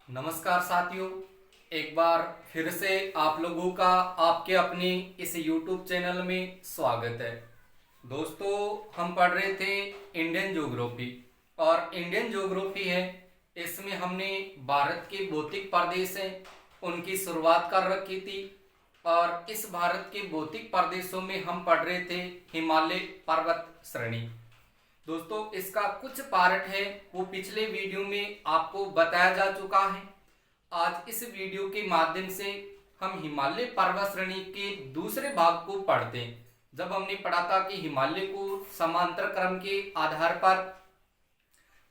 नमस्कार साथियों, एक बार फिर से आप लोगों का आपके अपने इस YouTube चैनल में स्वागत है। दोस्तों, हम पढ़ रहे थे इंडियन ज्योग्राफी और इंडियन ज्योग्राफी है इसमें हमने भारत के भौतिक प्रदेश हैं उनकी शुरुआत कर रखी थी। और इस भारत के भौतिक प्रदेशों में हम पढ़ रहे थे हिमालय पर्वत श्रेणी। दोस्तों, इसका कुछ पार्ट है वो पिछले वीडियो में आपको बताया जा चुका है। आज इस वीडियो के माध्यम से हम हिमालय पर्वत श्रेणी के दूसरे भाग को पढ़ते हैं। जब हमने पढ़ा था कि हिमालय को समांतर क्रम के आधार पर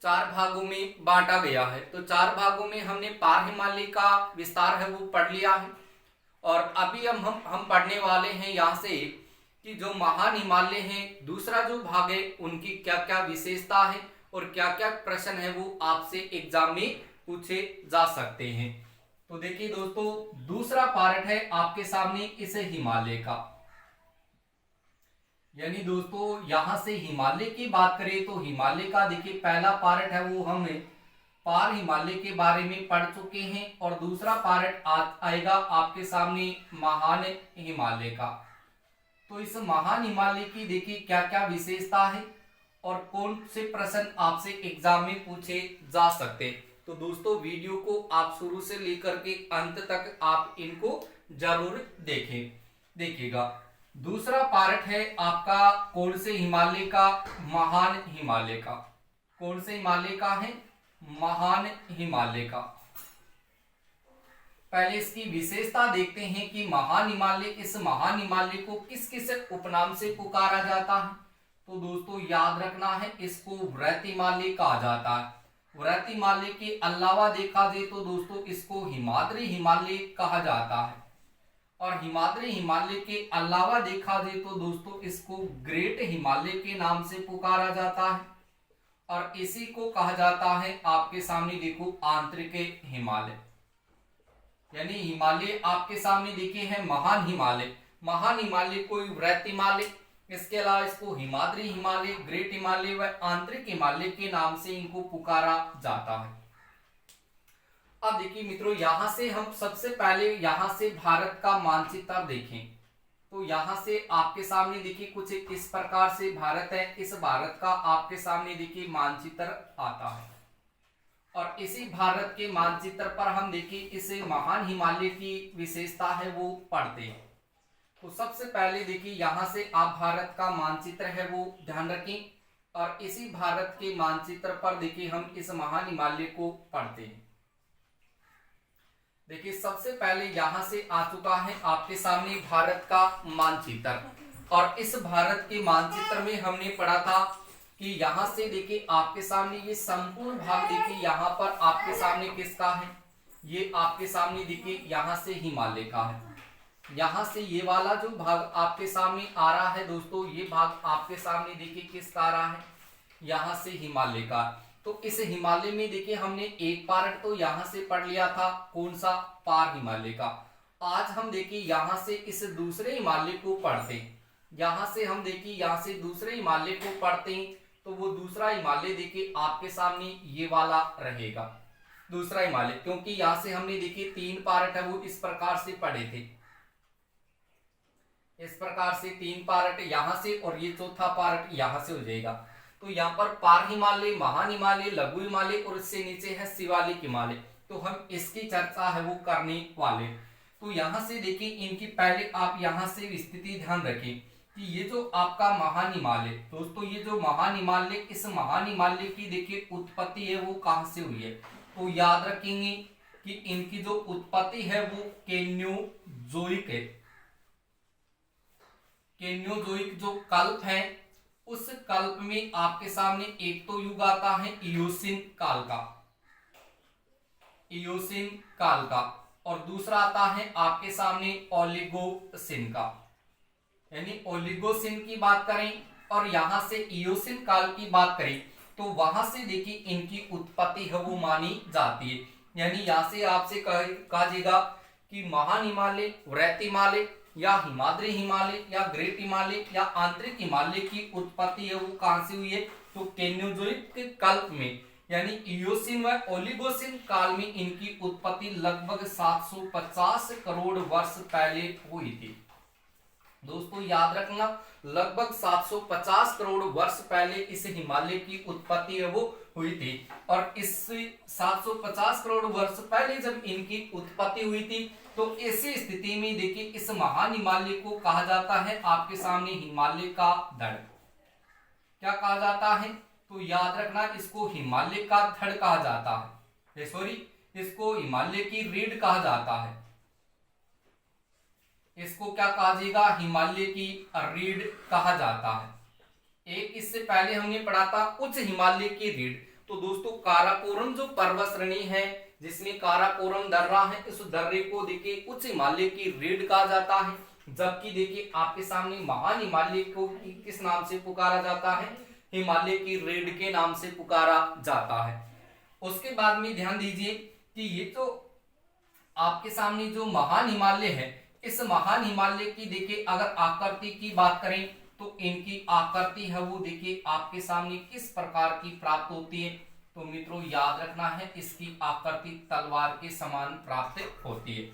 चार भागों में बांटा गया है, तो चार भागों में हमने पार हिमालय का विस्तार है वो पढ़ लिया है। और अभी हम पढ़ने वाले हैं यहाँ से कि जो महान हिमालय हैं दूसरा जो भाग है उनकी क्या क्या विशेषता है और क्या क्या प्रश्न है वो आपसे एग्जाम में पूछे जा सकते हैं। तो देखिए दोस्तों, दूसरा पार्ट है आपके सामने इस हिमालय का। यानी दोस्तों, यहां से हिमालय की बात करें तो हिमालय का देखिए पहला पार्ट है वो हम पार हिमालय के बारे में पढ़ चुके हैं और दूसरा पार्ट आएगा आपके सामने महान हिमालय का। तो इस महान हिमालय की देखिए क्या क्या विशेषता है और कौन से प्रश्न आपसे एग्जाम में पूछे जा सकते हैं। तो दोस्तों, वीडियो को आप शुरू से लेकर के अंत तक आप इनको जरूर देखिएगा। दूसरा पार्ट है आपका कौन से हिमालय का? महान हिमालय का। कौन से हिमालय का है? महान हिमालय का। पहले इसकी विशेषता देखते हैं कि महान हिमालय, इस महान हिमालय को किस किस उपनाम से पुकारा जाता है। तो दोस्तों याद रखना है, इसको वृहत हिमालय कहा जाता है। वृहत हिमालय के अलावा देखा जाए तो दोस्तों इसको हिमाद्री हिमालय कहा जाता है। और हिमाद्री हिमालय के अलावा देखा जाए तो दोस्तों इसको ग्रेट हिमालय के नाम से पुकारा जाता है। और इसी को कहा जाता है आपके सामने देखो आंतरिक हिमालय। यानी हिमालय आपके सामने देखे हैं महान हिमालय। महान हिमालय को वृहत हिमालय, इसके अलावा इसको हिमाद्री हिमालय, ग्रेट हिमालय व आंतरिक हिमालय के नाम से इनको पुकारा जाता है। अब देखिए मित्रों, यहां से हम सबसे पहले यहां से भारत का मानचित्र देखें तो यहां से आपके सामने देखिए कुछ इस प्रकार से भारत है। इस भारत का आपके सामने देखिए मानचित्र आता है और इसी भारत के मानचित्र पर हम देखिए इस महान हिमालय की विशेषता है वो पढ़ते हैं। तो सबसे पहले देखिए यहां से आप भारत का मानचित्र है वो ध्यान रखें और इसी भारत के मानचित्र पर देखिए हम इस महान हिमालय को पढ़ते हैं। देखिए सबसे पहले यहां से आ चुका है आपके सामने भारत का मानचित्र। और इस भारत के मानचित्र में हमने पढ़ा था कि यहां से देखिए आपके सामने ये संपूर्ण भाग देखिए यहाँ पर आपके सामने किसका है? ये आपके सामने देखिए यहाँ से हिमालय का है। यहाँ से ये वाला जो भाग आपके सामने आ रहा है दोस्तों, ये भाग आपके सामने देखिए किसका आ रहा है? यहाँ से हिमालय का। तो इस हिमालय में देखिए हमने एक पार्ट तो यहाँ से पढ़ लिया था, कौन सा? पार हिमालय का। आज हम देखिए यहाँ से इस दूसरे हिमालय को पढ़ते हैं। यहाँ से हम देखिए यहाँ से दूसरे हिमालय को पढ़ते हैं तो वो दूसरा हिमालय देखिए आपके सामने ये वाला रहेगा, दूसरा हिमालय। क्योंकि यहाँ से हमने देखिए तीन पार्ट है वो इस प्रकार से पढ़े थे, इस प्रकार से तीन पार्ट यहाँ से और ये चौथा पार्ट यहाँ से हो जाएगा। तो यहाँ पर पार हिमालय, महान हिमालय, लघु हिमालय और इससे नीचे है शिवालिक हिमालय। तो हम इसकी चर्चा है वो करने वाले। तो यहाँ से देखिए इनकी पहले आप यहाँ से स्थिति ध्यान रखें कि ये जो आपका महान हिमालय दोस्तों, ये जो महान हिमालय, इस महान हिमालय की देखिए उत्पत्ति है वो कहां से हुई है? तो याद रखेंगे कि इनकी जो उत्पत्ति है वो केन्योजोइक है। केन्योजोइक जो कल्प है उस कल्प में आपके सामने एक तो युग आता है इयोसिन काल का, इयोसिन काल का, और दूसरा आता है आपके सामने ओलिगोसिन का। यानी ओलिगोसिन की बात करें और यहां से इयोसिन काल की बात करें तो वहां से देखिए इनकी उत्पत्ति है वो मानी जाती है। यानी यहां से आपसे कहा जाएगा कि महान हिमालय, वृहत हिमालय या हिमाद्री हिमालय या ग्रेट हिमालय या आंतरिक हिमालय की उत्पत्ति है वो कहां से हुई है? तो केन्योजोइक कल्प में यानी इयोसिन व ओलिगोसिन काल में इनकी उत्पत्ति लगभग 750 करोड़ वर्ष पहले हुई थी। दोस्तों याद रखना, लगभग 750 करोड़ वर्ष पहले इस हिमालय की उत्पत्ति है वो हुई थी। और इस 750 करोड़ वर्ष पहले जब इनकी उत्पत्ति हुई थी तो ऐसी स्थिति में देखिए इस महान हिमालय को कहा जाता है आपके सामने हिमालय का धड़। क्या कहा जाता है? तो याद रखना, इसको हिमालय का धड़ कहा जाता है, सॉरी इसको हिमालय की रीढ़ कहा जाता है। इसको क्या कहा जाएगा? हिमालय की रीढ़ कहा जाता है। एक इससे पहले हमने पढ़ा था उच्च हिमालय की रीढ़। तो दोस्तों काराकोरम जो पर्वत श्रेणी है जिसमें काराकोरम दर्रा है, इस दर्रे को देखिए उच्च हिमालय की रीढ़ कहा जाता है। जबकि देखिए आपके सामने महान हिमालय को किस नाम से पुकारा जाता है? हिमालय की रीढ़ के नाम से पुकारा जाता है। उसके बाद में ध्यान दीजिए कि ये तो आपके सामने जो महान हिमालय है, इस महान हिमालय की देखिए अगर आकृति की बात करें तो इनकी आकृति है वो देखिए आपके सामने किस प्रकार की प्राप्त होती है। तो मित्रों याद रखना है, इसकी आकृति तलवार के समान प्राप्त होती है।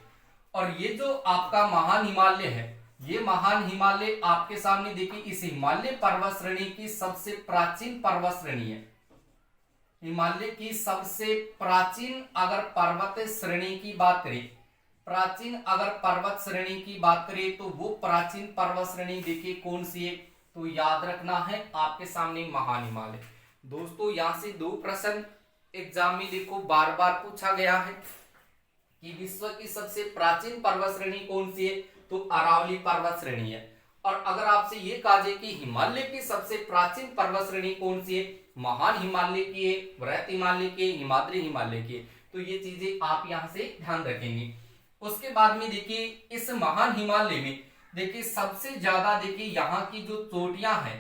और ये जो आपका महान हिमालय है, ये महान हिमालय आपके सामने देखिए इस हिमालय पर्वत श्रेणी की सबसे प्राचीन पर्वत श्रेणी है। हिमालय की सबसे प्राचीन अगर पर्वत श्रेणी की बात करें, प्राचीन अगर पर्वत श्रेणी की बात करें तो वो प्राचीन पर्वत श्रेणी देखिए कौन सी है? तो याद रखना है आपके सामने महान हिमालय। दोस्तों यहां से दो प्रश्न एग्जाम में देखो बार बार पूछा गया है कि विश्व की सबसे प्राचीन पर्वत श्रेणी कौन सी है? तो अरावली पर्वत श्रेणी है। और अगर आपसे ये कहा जाए कि हिमालय की सबसे प्राचीन पर्वत श्रेणी कौन सी है? महान हिमालय की है, वृहत हिमालय की, हिमाद्री हिमालय की। तो ये चीजें आप यहाँ से ध्यान रखेंगे। उसके बाद में देखिए इस महान हिमालय में देखिए सबसे ज्यादा देखिए यहाँ की जो चोटियां हैं,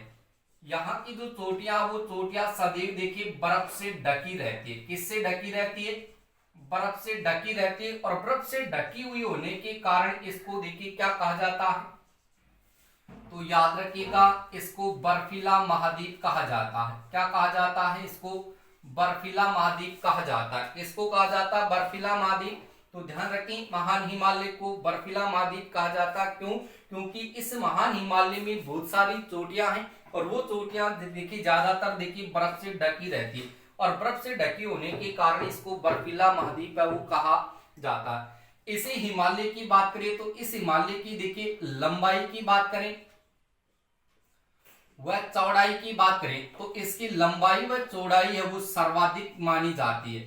यहाँ की जो चोटियां वो चोटियां सदैव देखिए बर्फ से ढकी रहती है। किससे ढकी रहती है? बर्फ से ढकी रहती है। और बर्फ से ढकी हुई होने के कारण इसको देखिए क्या कहा जाता है? तो याद रखिएगा, इसको बर्फीला महाद्वीप कहा जाता है। क्या कहा जाता है? इसको बर्फीला महाद्वीप कहा जाता है। इसको कहा जाता है बर्फीला महाद्वीप। तो ध्यान रखें, महान हिमालय को बर्फीला महाद्वीप कहा जाता है। क्यों? क्योंकि इस महान हिमालय में बहुत सारी चोटियां हैं और वो चोटियां देखिए ज्यादातर देखिए बर्फ से ढकी रहती है। और बर्फ से ढकी होने के कारण इसको बर्फीला महाद्वीप है वो कहा जाता है। इसी हिमालय की बात करें तो इस हिमालय की देखिए लंबाई की बात करें व चौड़ाई की बात करें तो इसकी लंबाई व चौड़ाई है वो सर्वाधिक मानी जाती है।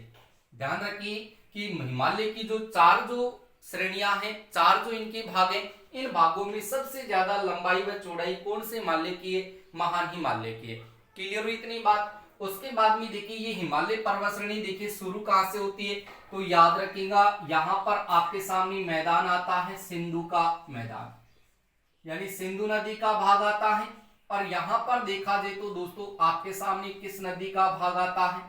ध्यान रखिए कि हिमालय की जो चार जो श्रेणियां हैं, चार जो इनके भाग हैं, इन भागों में सबसे ज्यादा लंबाई व चौड़ाई कौन से हिमालय की है? महान हिमालय की है। क्लियर हुई इतनी बात? उसके बाद में देखिए ये हिमालय पर्वत श्रेणी देखिए शुरू कहां से होती है? तो याद रखिएगा यहां पर आपके सामने मैदान आता है सिंधु का मैदान, यानी सिंधु नदी का भाग आता है। और यहां पर देखा जाए तो दोस्तों आपके सामने किस नदी का भाग आता है?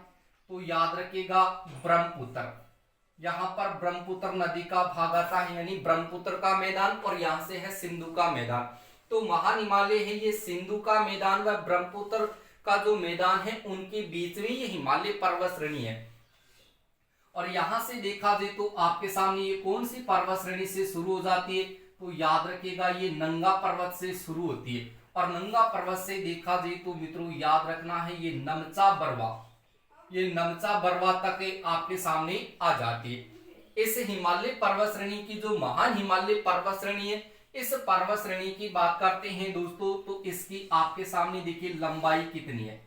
तो याद रखिएगा ब्रह्मपुत्र। यहां पर ब्रह्मपुत्र नदी का भाग आता है, यानी ब्रह्मपुत्र का मैदान। और यहां से है सिंधु का मैदान। तो महान हिमालय है ये सिंधु का मैदान व ब्रह्मपुत्र का जो मैदान है उनके बीच में ये हिमालय पर्वत श्रेणी है। और यहां से देखा जाए तो आपके सामने ये कौन सी पर्वत श्रेणी से शुरू हो जाती है? तो याद रखिएगा ये नंगा पर्वत से शुरू होती है। और नंगा पर्वत से देखा जाए तो मित्रों याद रखना है ये नमचा बरवा, ये नमचा बरवा तक आपके सामने आ जाती है। इस हिमालय पर्वत श्रेणी की जो महान हिमालय पर्वत श्रेणी है, इस पर्वत श्रेणी की बात करते हैं दोस्तों तो इसकी आपके सामने देखिए लंबाई कितनी है।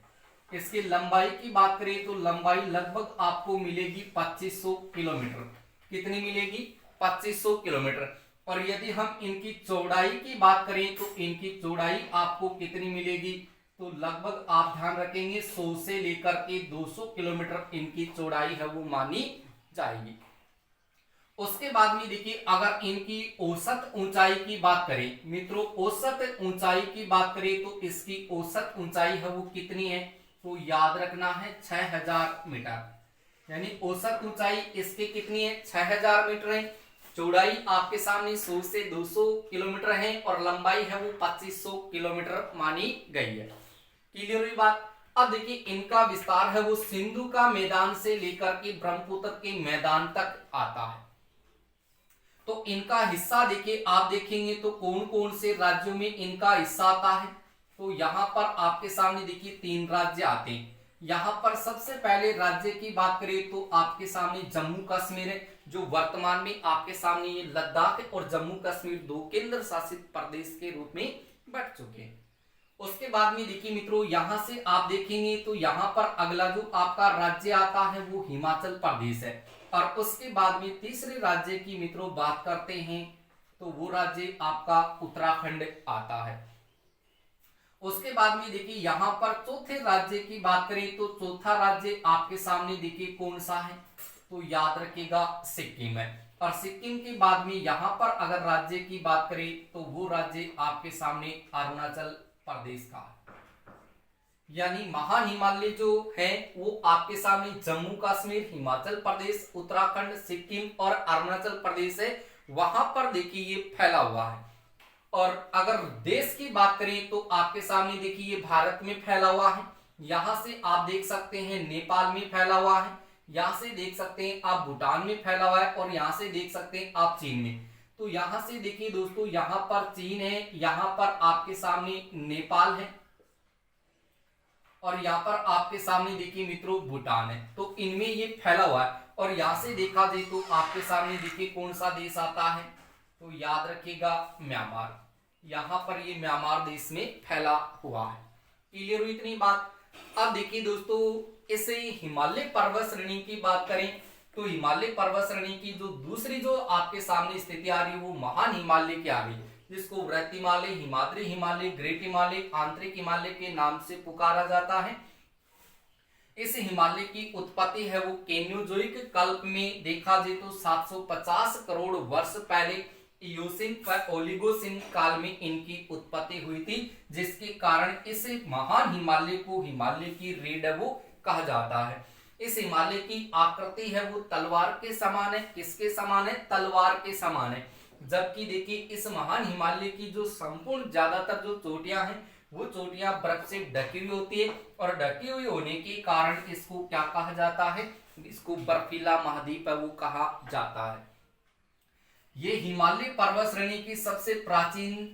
इसकी लंबाई की बात करें तो लंबाई लगभग आपको मिलेगी 2500 किलोमीटर। कितनी मिलेगी? 2500 किलोमीटर। और यदि हम इनकी चौड़ाई की बात करें तो इनकी चौड़ाई आपको कितनी मिलेगी? तो लगभग आप ध्यान रखेंगे 100 से लेकर के 200 किलोमीटर इनकी चौड़ाई है वो मानी जाएगी। उसके बाद में देखिए अगर इनकी औसत ऊंचाई की बात करें मित्रों, औसत ऊंचाई की बात करें तो इसकी औसत ऊंचाई है वो कितनी है? तो याद रखना है 6000 मीटर, यानी औसत ऊंचाई इसकी कितनी है? 6000 मीटर है। चौड़ाई आपके सामने 100 से 200 किलोमीटर है और लंबाई है वो 2500 किलोमीटर मानी गई है। क्लियर हुई बात? अब देखिए इनका विस्तार है वो सिंधु का मैदान से लेकर के ब्रह्मपुत्र के मैदान तक आता है। तो इनका हिस्सा देखिए आप देखेंगे तो कौन कौन से राज्यों में इनका हिस्सा आता है। तो यहाँ पर आपके सामने देखिए 3 राज्य आते हैं। यहाँ पर सबसे पहले राज्य की बात करें तो आपके सामने जम्मू कश्मीर है, जो वर्तमान में आपके सामने ये लद्दाख और जम्मू कश्मीर 2 केंद्र शासित प्रदेश के रूप में बट चुके हैं। उसके बाद में देखिए मित्रों यहां से आप देखेंगे तो यहाँ पर अगला जो आपका राज्य आता है वो हिमाचल प्रदेश है। और उसके बाद में तीसरे राज्य की मित्रों बात करते हैं तो वो राज्य आपका उत्तराखंड आता है। उसके बाद में देखिए यहाँ पर चौथे राज्य की बात करें तो चौथा राज्य आपके सामने देखिए कौन सा है, तो याद रखिएगा सिक्किम है। और सिक्किम के बाद में यहाँ पर अगर राज्य की बात करें तो वो राज्य आपके सामने अरुणाचल प्रदेश का है। यानी महान हिमालय जो है वो आपके सामने जम्मू कश्मीर, हिमाचल प्रदेश, उत्तराखंड, सिक्किम और अरुणाचल प्रदेश है, वहां पर देखिए ये फैला हुआ है। और अगर देश की बात करें तो आपके सामने देखिए ये भारत में फैला हुआ है। यहां से आप देख सकते हैं नेपाल में फैला हुआ है, यहां से देख सकते हैं आप भूटान में फैला हुआ है और यहां से देख सकते हैं आप चीन में। तो यहां से देखिए दोस्तों यहां पर चीन है, यहां पर आपके सामने नेपाल है और यहाँ पर आपके सामने देखिए मित्रों भूटान है। तो इनमें ये फैला हुआ है। और यहाँ से देखा जाए तो आपके सामने देखिए कौन सा देश आता है, तो याद रखिएगा म्यांमार। यहाँ पर ये म्यांमार देश में फैला हुआ है। क्लियर हुई इतनी बात। अब देखिए दोस्तों इसे हिमालय पर्वत श्रेणी की बात करें तो हिमालय पर्वत श्रेणी की जो दूसरी जो आपके सामने स्थिति आ रही है वो महान हिमालय की आ रही है, जिसको वृहत हिमालय, हिमाद्री हिमालय, ग्रेट हिमालय, आंतरिक हिमालय के नाम से पुकारा जाता है। इस हिमालय की उत्पत्ति है वो केन्योजोइक कल्प में देखा जाए तो 750 करोड़ वर्ष पहले इयोसिन व ओलिगोसिन काल में इनकी उत्पत्ति हुई थी, जिसके कारण इस महान हिमालय को हिमालय की रेड वो कहा जाता है। इस हिमालय की आकृति है वो तलवार के समान है। किसके समान है? तलवार के समान है। जबकि देखिए इस महान हिमालय की जो संपूर्ण ज्यादातर जो चोटियां हैं वो चोटियां बर्फ से ढकी हुई होती है और ढकी हुई होने के कारण इसको क्या कहा जाता है? इसको बर्फीला महाद्वीप है वो कहा जाता है। ये हिमालय पर्वत श्रेणी की सबसे प्राचीन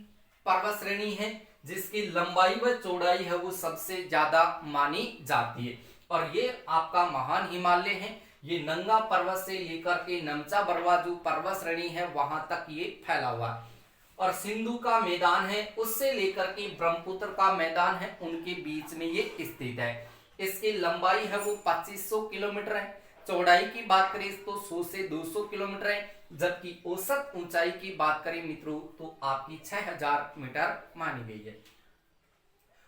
पर्वत श्रेणी है, जिसकी लंबाई व चौड़ाई है वो सबसे ज्यादा मानी जाती है। और ये आपका महान हिमालय है, ये नंगा पर्वत से लेकर के नमचा बरवा जो पर्वत श्रेणी है वहां तक ये फैला हुआ है। और सिंधु का मैदान है उससे लेकर के ब्रह्मपुत्र का मैदान है, उनके बीच में ये स्थित है। इसकी लंबाई है वो 2500 किलोमीटर है। चौड़ाई की बात करें तो 100 से 200 किलोमीटर है। जबकि औसत ऊंचाई की बात करें मित्रों तो आपकी 6000 मीटर मानी गई है।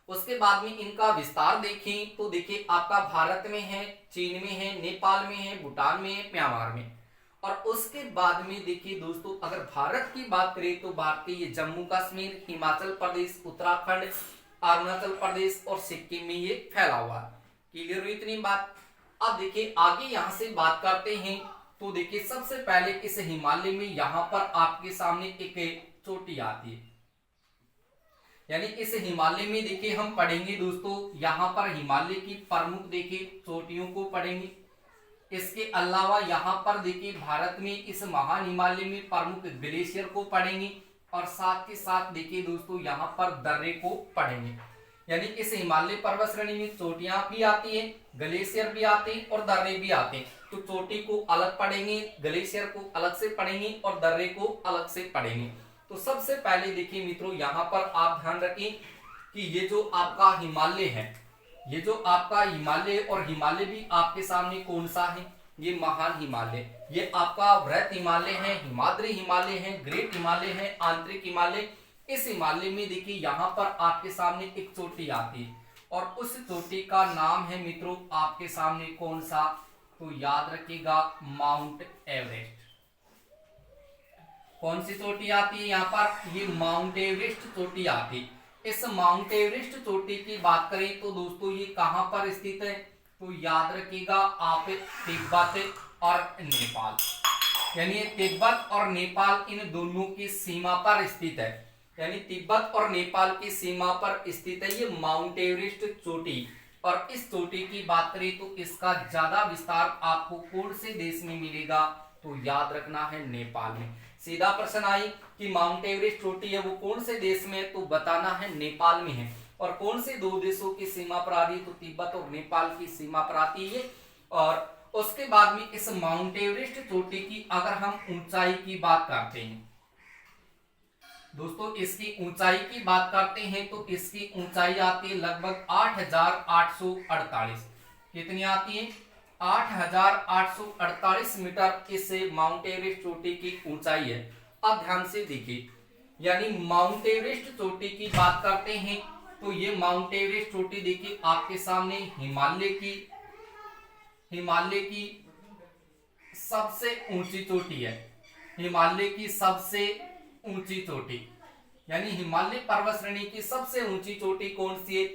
उसके बाद में इनका विस्तार देखें तो देखिए आपका भारत में है, चीन में है, नेपाल में है, भूटान में है, म्यांमार में। और उसके बाद में देखिए दोस्तों अगर भारत की बात करें तो भारत के ये जम्मू कश्मीर, हिमाचल प्रदेश, उत्तराखंड, अरुणाचल प्रदेश और सिक्किम में ये फैला हुआ है। क्लियर हुई इतनी बात। अब देखिए आगे यहाँ से बात करते हैं तो देखिए सबसे पहले इस हिमालय में यहाँ पर आपके सामने एक चोटी आती है। यानी इस हिमालय में देखिए हम पढ़ेंगे दोस्तों यहाँ पर हिमालय की प्रमुख देखिए चोटियों को पढ़ेंगे। इसके अलावा यहाँ पर देखिए भारत में इस महान हिमालय में प्रमुख ग्लेशियर को पढ़ेंगे और साथ के साथ देखिए दोस्तों यहाँ पर दर्रे को पढ़ेंगे। यानी इस हिमालय पर्वत श्रेणी में चोटियां भी आती हैं, ग्लेशियर भी आते हैं और दर्रे भी आते हैं। तो चोटी को अलग पढ़ेंगे, ग्लेशियर को अलग से पढ़ेंगे और दर्रे को अलग से पढ़ेंगे। तो सबसे पहले देखिए मित्रों यहाँ पर आप ध्यान रखें कि ये जो आपका हिमालय है, ये जो आपका हिमालय और हिमालय भी आपके सामने कौन सा है? ये महान हिमालय। ये आपका वृहत हिमालय है, हिमाद्री हिमालय है, ग्रेट हिमालय है, आंतरिक हिमालय। इस हिमालय में देखिए यहाँ पर आपके सामने एक चोटी आती है और उस चोटी का नाम है मित्रों आपके सामने कौन सा? तो याद रखिएगा माउंट एवरेस्ट। कौन सी चोटी आती है यहाँ पर? ये माउंट एवरेस्ट चोटी आती है। इस माउंट एवरेस्ट चोटी की बात करें तो दोस्तों ये कहां पर स्थित है? तो याद रखिएगा आप तिब्बत और नेपाल, यानी तिब्बत और नेपाल इन दोनों की सीमा पर स्थित है। यानी तिब्बत और नेपाल की सीमा पर स्थित है ये माउंट एवरेस्ट चोटी। और इस चोटी की बात करें तो इसका ज्यादा विस्तार आपको कौन से देश में मिलेगा, तो याद रखना है नेपाल में। सीधा प्रश्न आई कि माउंट एवरेस्ट चोटी है वो कौन से देश में है, तो बताना है नेपाल में है। और कौन से दो देशों की सीमा पर आ रही है, तो तिब्बत और नेपाल की सीमा पर आती है। और उसके बाद में इस माउंट एवरेस्ट चोटी की अगर हम ऊंचाई की बात करते हैं दोस्तों, इसकी ऊंचाई की बात करते हैं तो इसकी ऊंचाई आती है लगभग 8,848। कितनी आती है? 8,848 मीटर इस माउंट एवरेस्ट चोटी की ऊंचाई है। अब ध्यान से देखिए, यानी माउंट एवरेस्ट चोटी की बात करते हैं तो ये माउंट एवरेस्ट चोटी देखिए आपके सामने हिमालय की सबसे ऊंची चोटी है। हिमालय की सबसे ऊंची चोटी, यानी हिमालय पर्वत श्रेणी की सबसे ऊंची चोटी कौन सी है?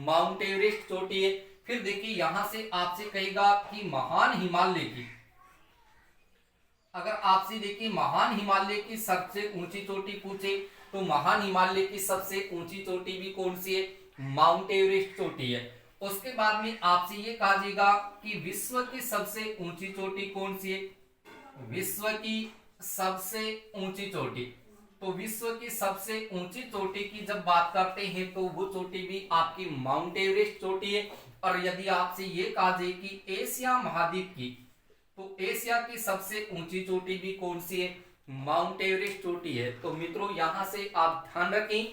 माउंट एवरेस्ट चोटी है। फिर देखिए यहां से आपसे कहेगा कि महान हिमालय की, अगर आपसे देखिए महान हिमालय की सबसे ऊंची चोटी पूछे तो महान हिमालय की सबसे ऊंची चोटी भी कौन सी है? माउंट एवरेस्ट चोटी है। उसके बाद में आपसे ये कहा जाएगा कि विश्व की सबसे ऊंची चोटी कौन सी है? विश्व की सबसे ऊंची चोटी, तो विश्व की सबसे ऊंची चोटी की जब बात करते हैं तो वो चोटी भी आपकी माउंट एवरेस्ट चोटी है। और यदि आपसे ये कहा जाए कि एशिया महाद्वीप की, तो एशिया की सबसे ऊंची चोटी भी कौन सी है? माउंट एवरेस्ट चोटी है। तो मित्रों यहां से आप ध्यान रखें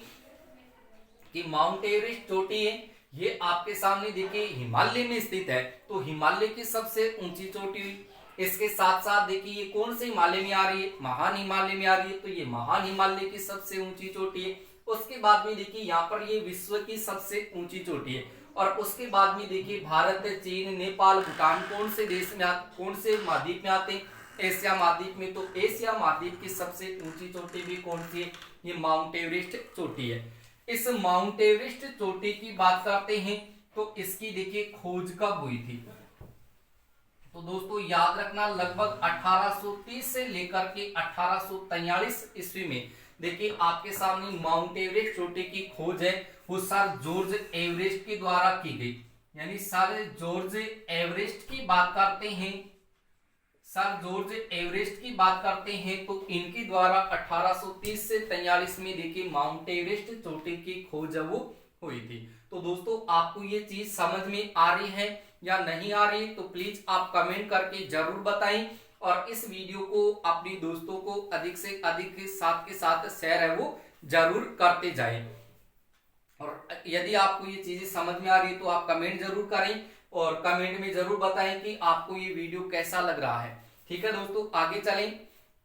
कि माउंट एवरेस्ट चोटी है, ये आपके सामने देखिए हिमालय में स्थित है, तो हिमालय की सबसे ऊंची चोटी हुई। इसके साथ साथ देखिए ये कौन से हिमालय में आ रही है? महान हिमालय में आ रही है, तो ये महान हिमालय की सबसे ऊंची चोटी है। उसके बाद में देखिए यहाँ पर ये विश्व की सबसे ऊंची चोटी है। और उसके बाद में देखिए भारत, चीन, नेपाल, भूटान कौन से देश में कौन से महाद्वीप में आते हैं? एशिया महाद्वीप में। तो एशिया महाद्वीप की सबसे ऊंची चोटी भी कौन सी है? ये माउंट एवरेस्ट चोटी है। इस माउंट एवरेस्ट चोटी की बात करते हैं तो इसकी देखिए खोज कब हुई थी, तो दोस्तों याद रखना लगभग 1830 से लेकर के 1843 ईस्वी में देखिए आपके सामने माउंट एवरेस्ट चोटी की खोज है, वो सर जॉर्ज एवरेस्ट के द्वारा की गई। यानी सर जॉर्ज एवरेस्ट की बात करते हैं, सर जॉर्ज एवरेस्ट की बात करते हैं तो इनके द्वारा 1830 से 43 में देखिए माउंट एवरेस्ट चोटी की खोज वो हुई थी। तो दोस्तों आपको ये चीज समझ में आ रही है या नहीं आ रही, तो प्लीज आप कमेंट करके जरूर बताएं। और इस वीडियो को अपने दोस्तों को अधिक से अधिक के साथ शेयर है वो जरूर करते जाएं। और यदि आपको ये चीजें समझ में आ रही है तो आप कमेंट जरूर करें और कमेंट में जरूर बताएं कि आपको ये वीडियो कैसा लग रहा है। ठीक है दोस्तों, आगे चलें।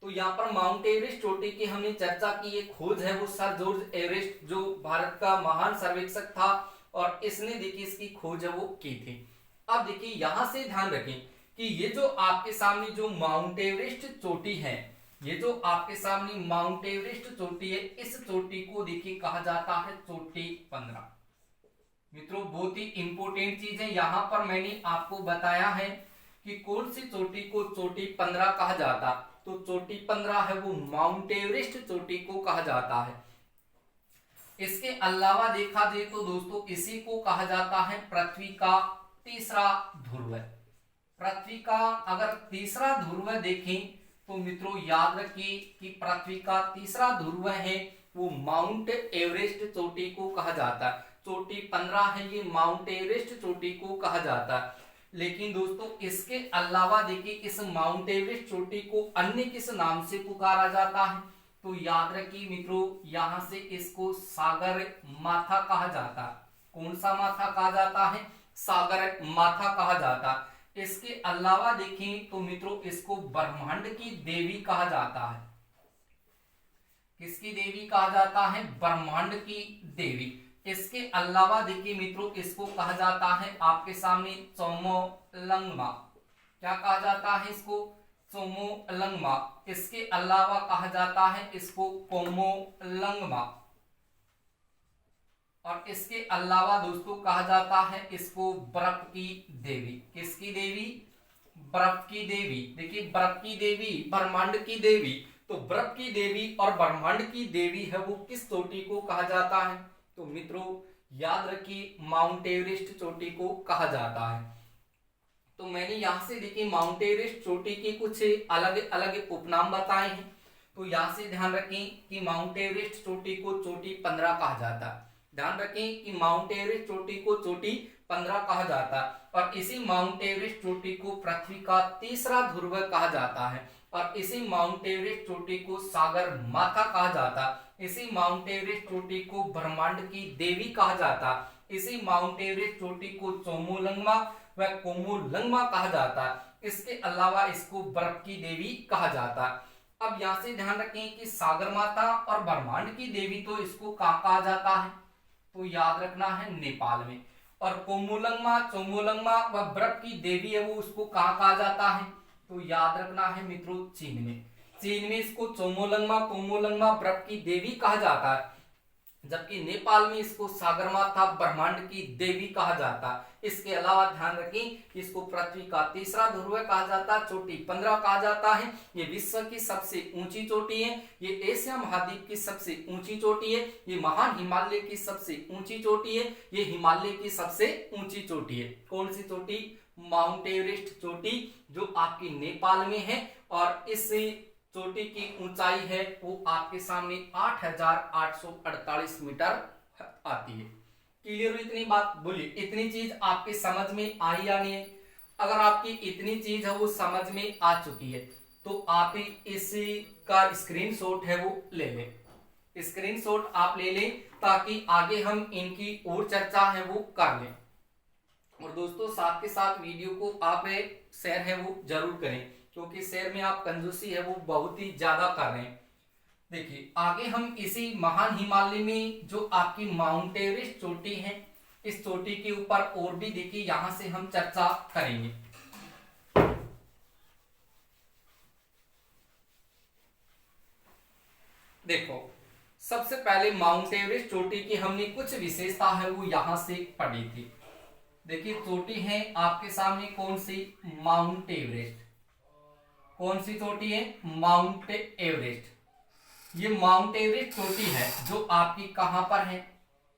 तो यहाँ पर माउंट एवरेस्ट चोटी की हमने चर्चा की, ये खोज है वो सर जॉर्ज एवरेस्ट जो भारत का महान सर्वेक्षक था और इसने देखिए इसकी खोज है वो की थी। अब देखिए यहां से ध्यान रखें कि ये जो आपके सामने जो माउंट एवरेस्ट चोटी है, ये जो आपके सामने माउंट एवरेस्ट चोटी है, इस चोटी को देखिए कहा जाता है चोटी 15। मित्रों बहुत ही इंपॉर्टेंट चीज है, यहां पर मैंने आपको बताया है कि कौन सी चोटी को चोटी 15 कहा जाता, तो चोटी 15 है वो माउंट एवरेस्ट चोटी को कहा जाता है। इसके अलावा देखा जाए तो दोस्तों इसी को कहा जाता है पृथ्वी का तीसरा ध्रुव। पृथ्वी का अगर तीसरा ध्रुव देखें तो मित्रों याद रखिए कि पृथ्वी का तीसरा ध्रुव है वो माउंट एवरेस्ट चोटी को कहा जाता है। चोटी 15 है, ये माउंट एवरेस्ट चोटी को कहा जाता है। लेकिन दोस्तों इसके अलावा देखिए इस माउंट एवरेस्ट चोटी को अन्य किस नाम से पुकारा जाता है, तो याद रखिए मित्रों यहां से इसको सागर माथा कहा जाता है। कौन सा माथा कहा जाता है? सागर माथा कहा जाता है। इसके अलावा देखें तो मित्रों इसको ब्रह्मांड की देवी कहा जाता है। किसकी देवी कहा जाता है? ब्रह्मांड की देवी। इसके अलावा देखिए मित्रों इसको कहा जाता है आपके सामने चोमोलंगमा। क्या कहा जाता है इसको? चोमोलंगमा। इसके अलावा कहा जाता है इसको कोमोलंगमा। और इसके अलावा दोस्तों कहा जाता है इसको बर्फ की देवी। किसकी देवी? बर्फ की देवी। देखिए बर्फ की देवी, ब्रह्मांड की देवी, तो बर्फ की देवी और ब्रह्मांड की देवी है वो किस चोटी को कहा जाता है? तो मित्रों याद रखिए माउंट एवरेस्ट चोटी को कहा जाता है। तो मैंने यहाँ से देखिए माउंट एवरेस्ट चोटी के कुछ अलग अलग उपनाम बताए हैं। तो यहाँ से ध्यान रखें कि माउंट एवरेस्ट चोटी को चोटी 15 कहा जाता है। ध्यान रखें कि माउंट एवरेस्ट चोटी को चोटी 15 कहा जाता है, और इसी माउंट एवरेस्ट चोटी को पृथ्वी का तीसरा ध्रुव कहा जाता है, और इसी माउंट एवरेस्ट चोटी को सागर माता कहा जाता है। इसी माउंट एवरेस्ट चोटी को ब्रह्मांड की देवी कहा जाता है। इसी माउंट एवरेस्ट चोटी को चोमोलंगमा व कोमोलंगमा कहा जाता है। इसके अलावा इसको बर्फ की देवी कहा जाता है। अब यहाँ से ध्यान रखें कि सागर माता और ब्रह्मांड की देवी तो इसको कहाँ कहा जाता है, तो याद रखना है नेपाल में। और कोमोलंगमा चोमोलंगमा व बर्फ की देवी है वो उसको कहाँ कहा जाता है, तो याद रखना है मित्रों चीन में। चीन में इसको चोमोलंगमा कोमोलंगमा बर्फ की देवी कहा जाता है, जबकि नेपाल में इसको सागर माता ब्रह्मांड की देवी कहा जाता है। इसके अलावा ध्यान रखें इसको पृथ्वी का तीसरा ध्रुव कहा जाता है, चोटी 15 कहा जाता है। ये विश्व की सबसे ऊंची चोटी है, ये एशिया महाद्वीप की सबसे ऊंची चोटी है, ये महान हिमालय की सबसे ऊंची चोटी है, ये हिमालय की सबसे ऊंची चोटी है। कौन सी चोटी, माउंट एवरेस्ट चोटी, जो आपकी नेपाल में है। और इस चोटी की ऊंचाई है वो आपके सामने 8,848 मीटर आती है। क्लियर हुई इतनी बात, बोलिए इतनी चीज आपके समझ में आई या नहीं? अगर आपकी इतनी चीज है वो समझ में आ चुकी है तो आप ही इसका स्क्रीनशॉट है वो ले लें। स्क्रीनशॉट आप ले लें ताकि आगे हम इनकी और चर्चा है वो कर लें। और दोस्तों साथ के साथ वीडियो को आप शेयर है वो जरूर करें, क्योंकि शेयर में आप कंजूसी है वो बहुत ही ज्यादा कर रहे हैं। देखिए आगे हम इसी महान हिमालय में जो आपकी माउंट एवरेस्ट चोटी है, इस चोटी के ऊपर और भी देखिए यहां से हम चर्चा करेंगे। देखो सबसे पहले माउंट एवरेस्ट चोटी की हमने कुछ विशेषता है वो यहां से पढ़ी थी। देखिए चोटी है आपके सामने कौन सी, माउंट एवरेस्ट। कौन सी चोटी है, माउंट एवरेस्ट। ये माउंट एवरेस्ट चोटी है जो आपकी कहां पर है,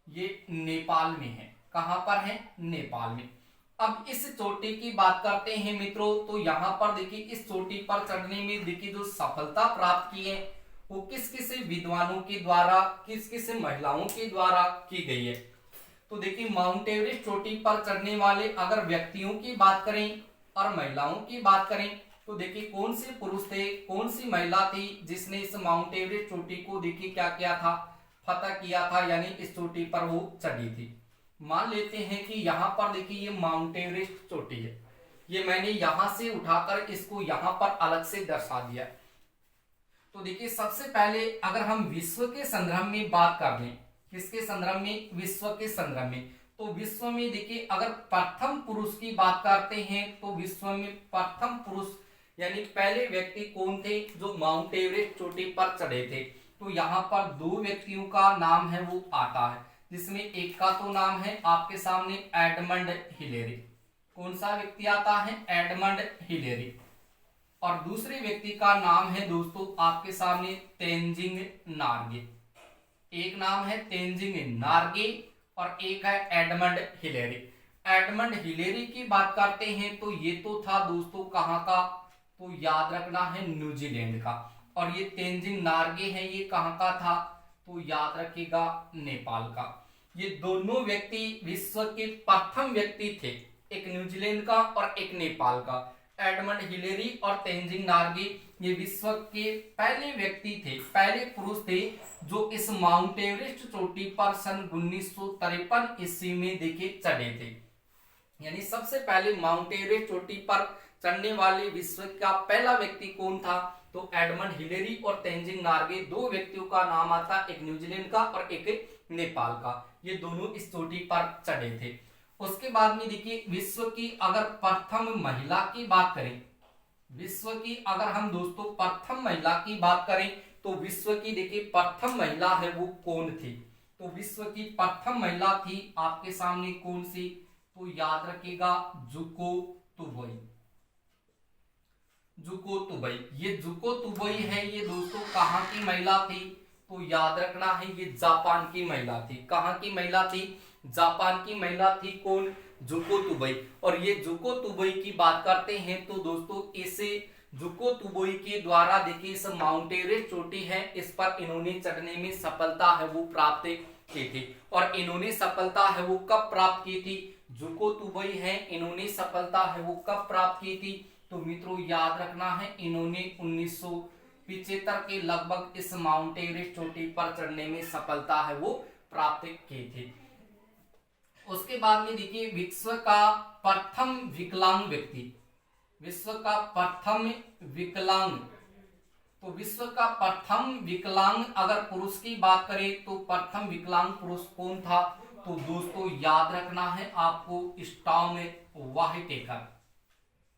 ये नेपाल में है। कहां पर है, नेपाल में। अब इस चोटी की बात करते हैं मित्रों, तो यहां पर देखिए इस चोटी पर चढ़ने में देखिए जो सफलता प्राप्त की है वो किस किस विद्वानों के द्वारा, किस किस महिलाओं के द्वारा की गई है। तो देखिए माउंट एवरेस्ट चोटी पर चढ़ने वाले अगर व्यक्तियों की बात करें और महिलाओं की बात करें तो देखिए कौन से पुरुष थे, कौन सी महिला थी जिसने इस माउंट एवरेस्ट चोटी को देखिए क्या किया था, फतह किया था, यानी इस चोटी पर वो चढ़ी थी। मान लेते हैं कि यहाँ पर देखिए ये माउंट एवरेस्ट चोटी है, ये मैंने यहां से उठाकर इसको यहाँ पर अलग से दर्शा दिया। तो देखिए सबसे पहले अगर हम विश्व के संदर्भ में बात कर लें, किसके संदर्भ में, विश्व के संदर्भ में, तो विश्व में देखिए अगर प्रथम पुरुष की बात करते हैं तो विश्व में प्रथम पुरुष यानी पहले व्यक्ति कौन थे जो माउंट एवरेस्ट चोटी पर चढ़े थे। तो यहाँ पर दो व्यक्तियों का नाम है वो आता है, जिसमें एक का तो नाम है आपके सामने एडमंड हिलेरी। कौन सा व्यक्ति आता है, एडमंड हिलेरी। और दूसरे व्यक्ति का नाम है दोस्तों आपके सामने तेंजिंग नार्गे। एक नाम है तेंजिंग नार्गे और एक है एडमंड हिलेरी। एडमंड हिलेरी की बात करते हैं तो ये तो था दोस्तों कहाँ का, तो याद रखना है न्यूजीलैंड का। और ये तेंजिंग नार्गे है ये कहाँ का था, तो याद रखिएगा नेपाल का। ये दोनों व्यक्ति विश्व के प्रथम व्यक्ति थे, एक न्यूजीलैंड का और एक नेपाल का। एडमंड हिलेरी और तेंजिंग नार्गे ये विश्व के पहले व्यक्ति थे, पहले पुरुष थे जो इस माउंट एवरेस्ट चोटी पर सन 1953 ईस्वी में देखिए चढ़े थे। यानी सबसे पहले माउंट एवरेस्ट चोटी पर चढ़ने वाले विश्व का पहला व्यक्ति कौन था, तो एडमंड हिलेरी और तेंजिंग नार्गे। दो व्यक्तियों का नाम आता, एक न्यूजीलैंड का और एक नेपाल का। ये दोनों इस चोटी पर चढ़े थे। उसके बाद में देखिए विश्व की अगर प्रथम महिला की बात करें, विश्व की अगर हम दोस्तों प्रथम महिला की बात करें तो विश्व की देखिए प्रथम महिला है वो कौन थी, तो विश्व की प्रथम महिला थी आपके सामने कौन सी, तो याद रखिएगा जुको तुबोई। जुको तुबई, ये जुको तुबई है ये दोस्तों कहाँ की महिला थी, तो याद रखना है ये जापान की महिला थी। कहाँ की महिला थी, जापान की महिला थी कौन, जुको तुबई। और ये जुको तुबई की बात करते हैं तो दोस्तों इसे जुको तुबई के द्वारा देखिए इस माउंट एवरेस्ट चोटी है इस पर इन्होंने चढ़ने में सफलता है वो प्राप्त की थी। और इन्होंने सफलता है वो कब प्राप्त की थी, जुको तुबई है इन्होंने सफलता है वो कब प्राप्त की थी, तो मित्रों याद रखना है इन्होंने 1975 के लगभग इस माउंट एवरेस्ट चोटी पर चढ़ने में सफलता है वो प्राप्त की थी। उसके बाद में देखिए विश्व का प्रथम विकलांग व्यक्ति, विश्व का प्रथम विकलांग, तो विश्व का प्रथम विकलांग अगर पुरुष की बात करें तो प्रथम विकलांग पुरुष कौन था, तो दोस्तों याद रखना है आपको स्टॉर्म वाहिटेकर,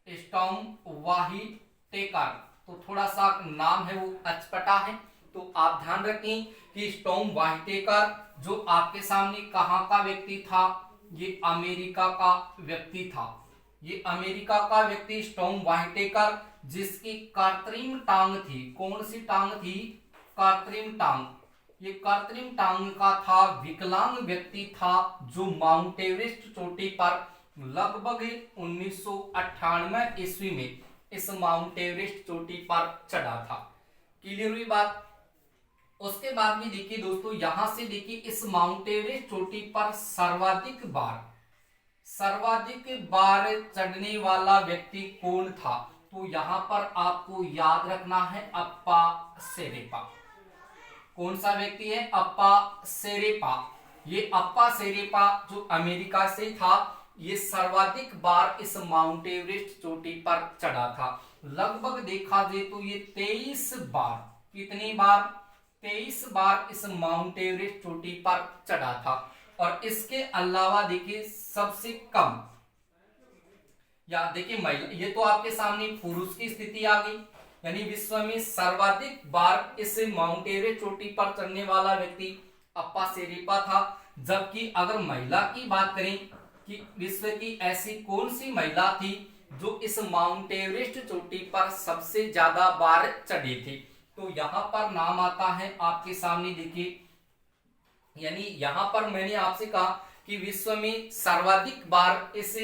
स्टॉर्म वाहिटेकर। तो थोड़ा सा नाम है वो अचपटा है तो आप ध्यान रखें कि स्टॉर्म वाहिटेकर जो आपके सामने कहाँ का व्यक्ति था, ये अमेरिका का व्यक्ति था। ये अमेरिका का व्यक्ति स्टॉर्म वाहिटेकर जिसकी कृत्रिम टांग थी, कौन सी टांग थी, कृत्रिम टांग, ये कृत्रिम टांग का था विकलांग व्यक्ति था जो माउंट एवरेस्ट चोटी पर लगभग 1998 ईस्वी में इस माउंट एवरेस्ट चोटी पर चढ़ा था। क्लियर हुई बात। उसके बाद में देखिए दोस्तों यहां से देखिए इस माउंट एवरेस्ट चोटी पर सर्वाधिक बार चढ़ने वाला व्यक्ति कौन था, तो यहां पर आपको याद रखना है अप्पा सेरेपा। कौन सा व्यक्ति है, अप्पा सेरेपा। ये अप्पा सेरेपा जो अमेरिका से था ये सर्वाधिक बार इस माउंट एवरेस्ट चोटी पर चढ़ा था। लगभग देखा जाए तो ये 23 बार, कितनी बार, 23 बार इस माउंट एवरेस्ट चोटी पर चढ़ा था। और इसके अलावा देखिए सबसे कम, या देखिए महिला, ये तो आपके सामने पुरुष की स्थिति आ गई, यानी विश्व में सर्वाधिक बार इस माउंट एवरेस्ट चोटी पर चढ़ने वाला व्यक्ति अप्पा सेरेपा था। जबकि अगर महिला की बात करें कि विश्व की ऐसी कौन सी महिला थी जो इस माउंट एवरेस्ट चोटी पर सबसे ज्यादा बार चढ़ी थी, तो यहां पर नाम आता है आपके सामने देखिए, यानी यहां पर मैंने आपसे कहा कि विश्व में सर्वाधिक बार इस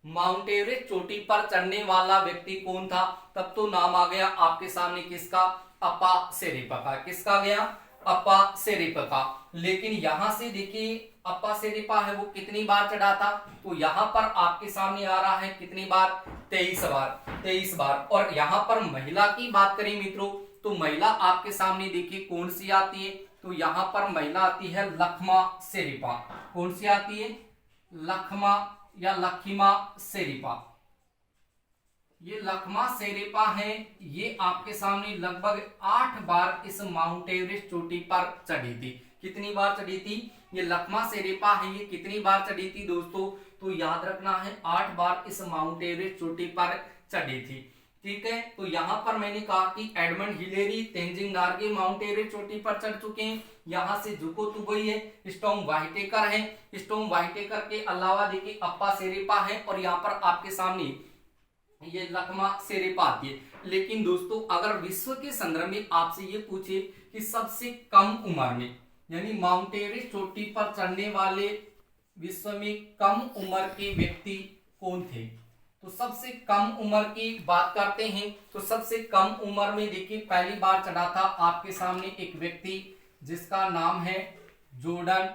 माउंट एवरेस्ट चोटी पर चढ़ने वाला व्यक्ति कौन था, तब तो नाम आ गया आपके सामने किसका, अप्पा सेरेपा का। किसका गया, अप्पा सेरेपा का। लेकिन यहां से देखिए अप्पा सेरेपा है वो कितनी बार चढ़ा था, तो यहां पर आपके सामने आ रहा है कितनी बार, 23 बार, 23 बार। और यहां पर महिला की बात करें मित्रों तो महिला आपके सामने देखिए कौन सी आती है, तो यहां पर महिला आती है लखमा सेरेपा। कौन सी आती है, लखमा या लखीमा सेरेपा। ये लखमा सेरेपा है, ये आपके सामने लगभग 8 बार इस माउंट एवरेस्ट चोटी पर चढ़ी थी। कितनी बार चढ़ी थी, ये लखमा सेरेपा है ये कितनी बार चढ़ी थी दोस्तों, तो याद रखना है 8 बार इस माउंट एवरेस्ट चोटी पर चढ़ी थी। ठीक है, तो यहां पर मैंने कहा कि Edmund Hillary, Tenzing Norgay mount Everest चोटी पर चढ़ चुके हैं। यहां से जुको तुबई है, स्टॉर्म वाहिटेकर है, स्टॉर्म वाहिटेकर के अलावा देखिए अप्पा सेरेपा है, और यहाँ पर आपके सामने ये लखमा सेरेपा आती है। लेकिन दोस्तों अगर विश्व के संदर्भ में आपसे ये पूछे कि सबसे कम उम्र में, यानी माउंट एवरेस्ट चोटी पर चढ़ने वाले विश्व में कम उम्र के व्यक्ति कौन थे, तो सबसे कम उम्र की बात करते हैं तो सबसे कम उम्र में देखिए पहली बार चढ़ा था आपके सामने एक व्यक्ति जिसका नाम है जॉर्डन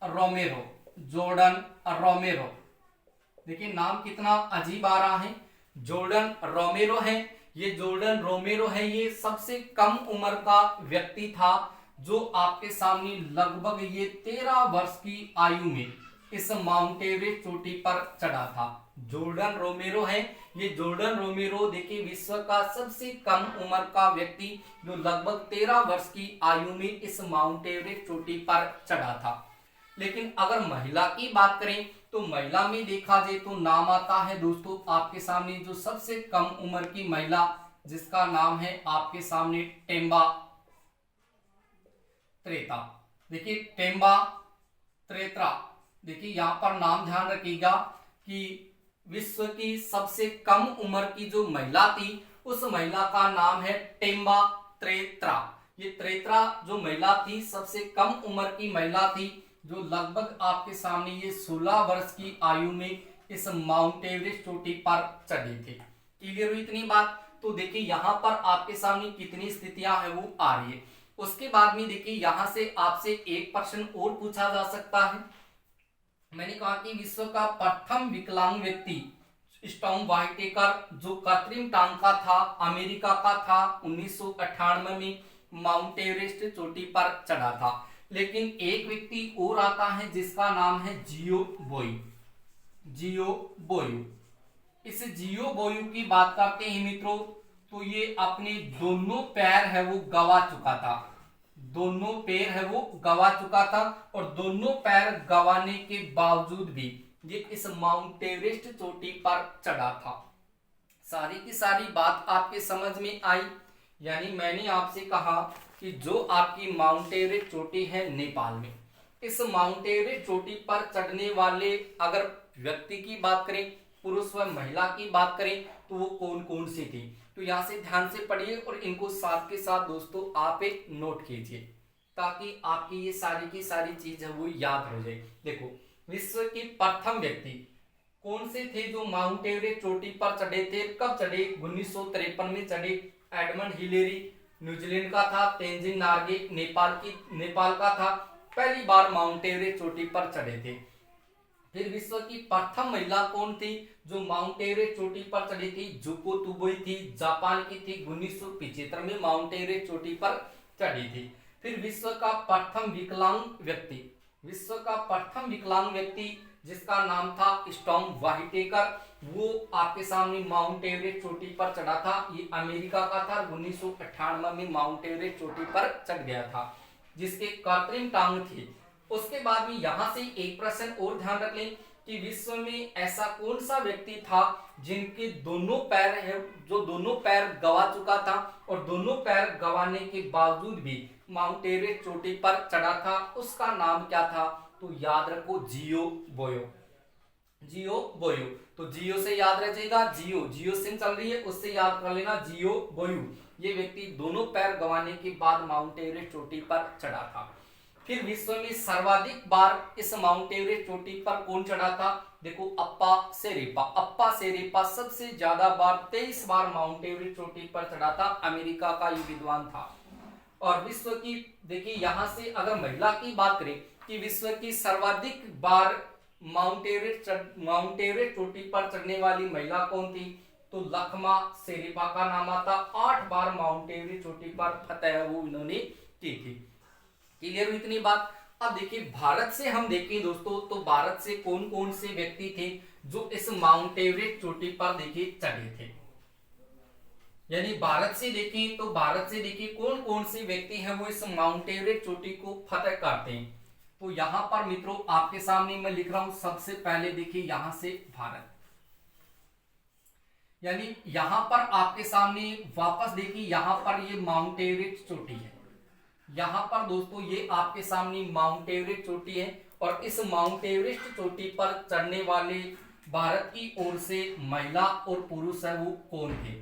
रोमेरो। जॉर्डन रोमेरो, देखिए नाम कितना अजीब आ रहा है, जॉर्डन रोमेरो है। ये जॉर्डन रोमेरो है, ये सबसे कम उम्र का व्यक्ति था जो आपके सामने लगभग ये 13 वर्ष की आयु में इस माउंट एवरेस्ट चोटी पर चढ़ा था। जॉर्डन रोमेरो है, ये जॉर्डन रोमेरो देखिए विश्व का सबसे कम उम्र का व्यक्ति जो लगभग 13 वर्ष की आयु में इस माउंट एवरेस्ट चोटी पर चढ़ा था। लेकिन अगर महिला की बात करें तो महिला में देखा जाए तो नाम आता है दोस्तों आपके सामने जो सबसे कम उम्र की महिला जिसका नाम है आपके सामने टेम्बा त्रेता। देखिए टेम्बा त्रेता, देखिए यहां पर नाम ध्यान रखिएगा कि विश्व की सबसे कम उम्र की जो महिला थी उस महिला का नाम है टेम्बा त्रेत्रा। ये त्रेत्रा जो महिला थी सबसे कम उम्र की महिला थी जो लगभग आपके सामने ये 16 वर्ष की आयु में इस माउंट एवरेस्ट चोटी पर चढ़े थे। क्लियर हुई इतनी बात। तो देखिए यहाँ पर आपके सामने कितनी स्थितियां है वो आ रही है। उसके बाद में देखिए यहाँ से आपसे एक प्रश्न और पूछा जा सकता है। मैंने कहा कि विश्व का प्रथम विकलांग व्यक्ति स्टॉर्म व्हाइटेकर जो कृत्रिम टांग का था, अमेरिका का था, 1998 में माउंट एवरेस्ट चोटी पर चढ़ा था। लेकिन एक व्यक्ति और आता है जिसका नाम है जियो बोयू। जियो बोयू, इस जियो बोयू की बात करते हैं मित्रों, तो ये अपने दोनों पैर है वो गवा चुका था। दोनों पैर है वो गवा चुका था और दोनों पैर गवाने के बावजूद भी ये इस माउंट एवरेस्ट चोटी पर चढ़ा था। सारी की सारी बात आपके समझ में आई। यानी मैंने आपसे कहा कि जो आपकी माउंट एवरेस्ट चोटी है नेपाल में, इस माउंट एवरेस्ट चोटी पर चढ़ने वाले अगर व्यक्ति की बात करें, पुरुष व महिला की बात करें, तो वो कौन कौन सी थी। तो यहाँ से ध्यान से पढ़िए और इनको साथ के साथ दोस्तों आप एक नोट कीजिए ताकि आपकी ये सारी की सारी चीज है वो याद हो जाए। देखो, विश्व के प्रथम व्यक्ति कौन से थे जो माउंट एवरेस्ट चोटी पर चढ़े थे, कब चढ़े, 1953 में चढ़े। एडमंड हिलेरी न्यूजीलैंड का था, तेंजिन नार्गे नेपाल का था, पहली बार माउंट एवरेस्ट चोटी पर चढ़े थे। फिर विश्व की प्रथम महिला कौन थी जो माउंट एवरेस्ट चोटी पर चढ़ी थी, जुको तुबोई थी, जापान की थी, 1975 में माउंट एवरेस्ट चोटी पर चढ़ी थी। फिर विश्व का प्रथम विकलांग व्यक्ति जिसका नाम था स्टॉर्म व्हाइटेकर, वो आपके सामने माउंट एवरेस्ट चोटी पर चढ़ा था। ये अमेरिका का था, 1998 में माउंट एवरेस्ट चोटी पर चढ़ गया था, जिसके कृत्रिम टांग थी। उसके बाद में यहां से एक प्रश्न और ध्यान रख लें कि विश्व में ऐसा कौन सा व्यक्ति था जिनके दोनों पैर है जो दोनों पैर गवा चुका था और दोनों पैर गवाने के बावजूद भी माउंट एवरेस्ट चोटी पर चढ़ा था, उसका नाम क्या था। तो याद रखो, जियो बोयो। जियो बोयो, तो जियो से याद रखिएगा, जियो सिम चल रही है उससे याद कर लेना, जियो बोयो। ये व्यक्ति दोनों पैर गवाने के बाद माउंट एवरेस्ट चोटी पर चढ़ा था। फिर विश्व में सर्वाधिक बार इस माउंट एवरेस्ट चोटी पर कौन चढ़ा था। देखो, अप्पा सेरेपा सबसे ज्यादा बार 23 बार माउंट एवरेस्ट चोटी पर चढ़ा था, अमेरिका का ये विद्वान था। और विश्व की देखिए यहां से अगर महिला की बात करें कि विश्व की सर्वाधिक बार माउंट एवरेस्ट चोटी पर चढ़ने वाली महिला कौन थी, तो लखमा शेरिपा का नाम आता। 8 बार माउंट एवरेस्ट चोटी पर फतह वो इन्होंने की थी। क्लियर हुई इतनी बात। अब देखिए भारत से हम देखें दोस्तों, तो भारत से कौन कौन से व्यक्ति थे जो इस माउंट एवरेस्ट चोटी पर देखिए चढ़े थे। यानी भारत से देखें तो भारत से देखिए कौन कौन से व्यक्ति हैं वो इस माउंट एवरेस्ट चोटी को फतह करते हैं। तो यहां पर मित्रों आपके सामने मैं लिख रहा हूं, सबसे पहले देखिए यहां से भारत, यानी यहां पर आपके सामने वापस देखिए यहां पर ये माउंट एवरेस्ट चोटी है। यहां पर दोस्तों ये आपके सामने माउंट एवरेस्ट चोटी है और इस माउंट एवरेस्ट चोटी पर चढ़ने वाले भारत की ओर से महिला और पुरुष है वो कौन थे।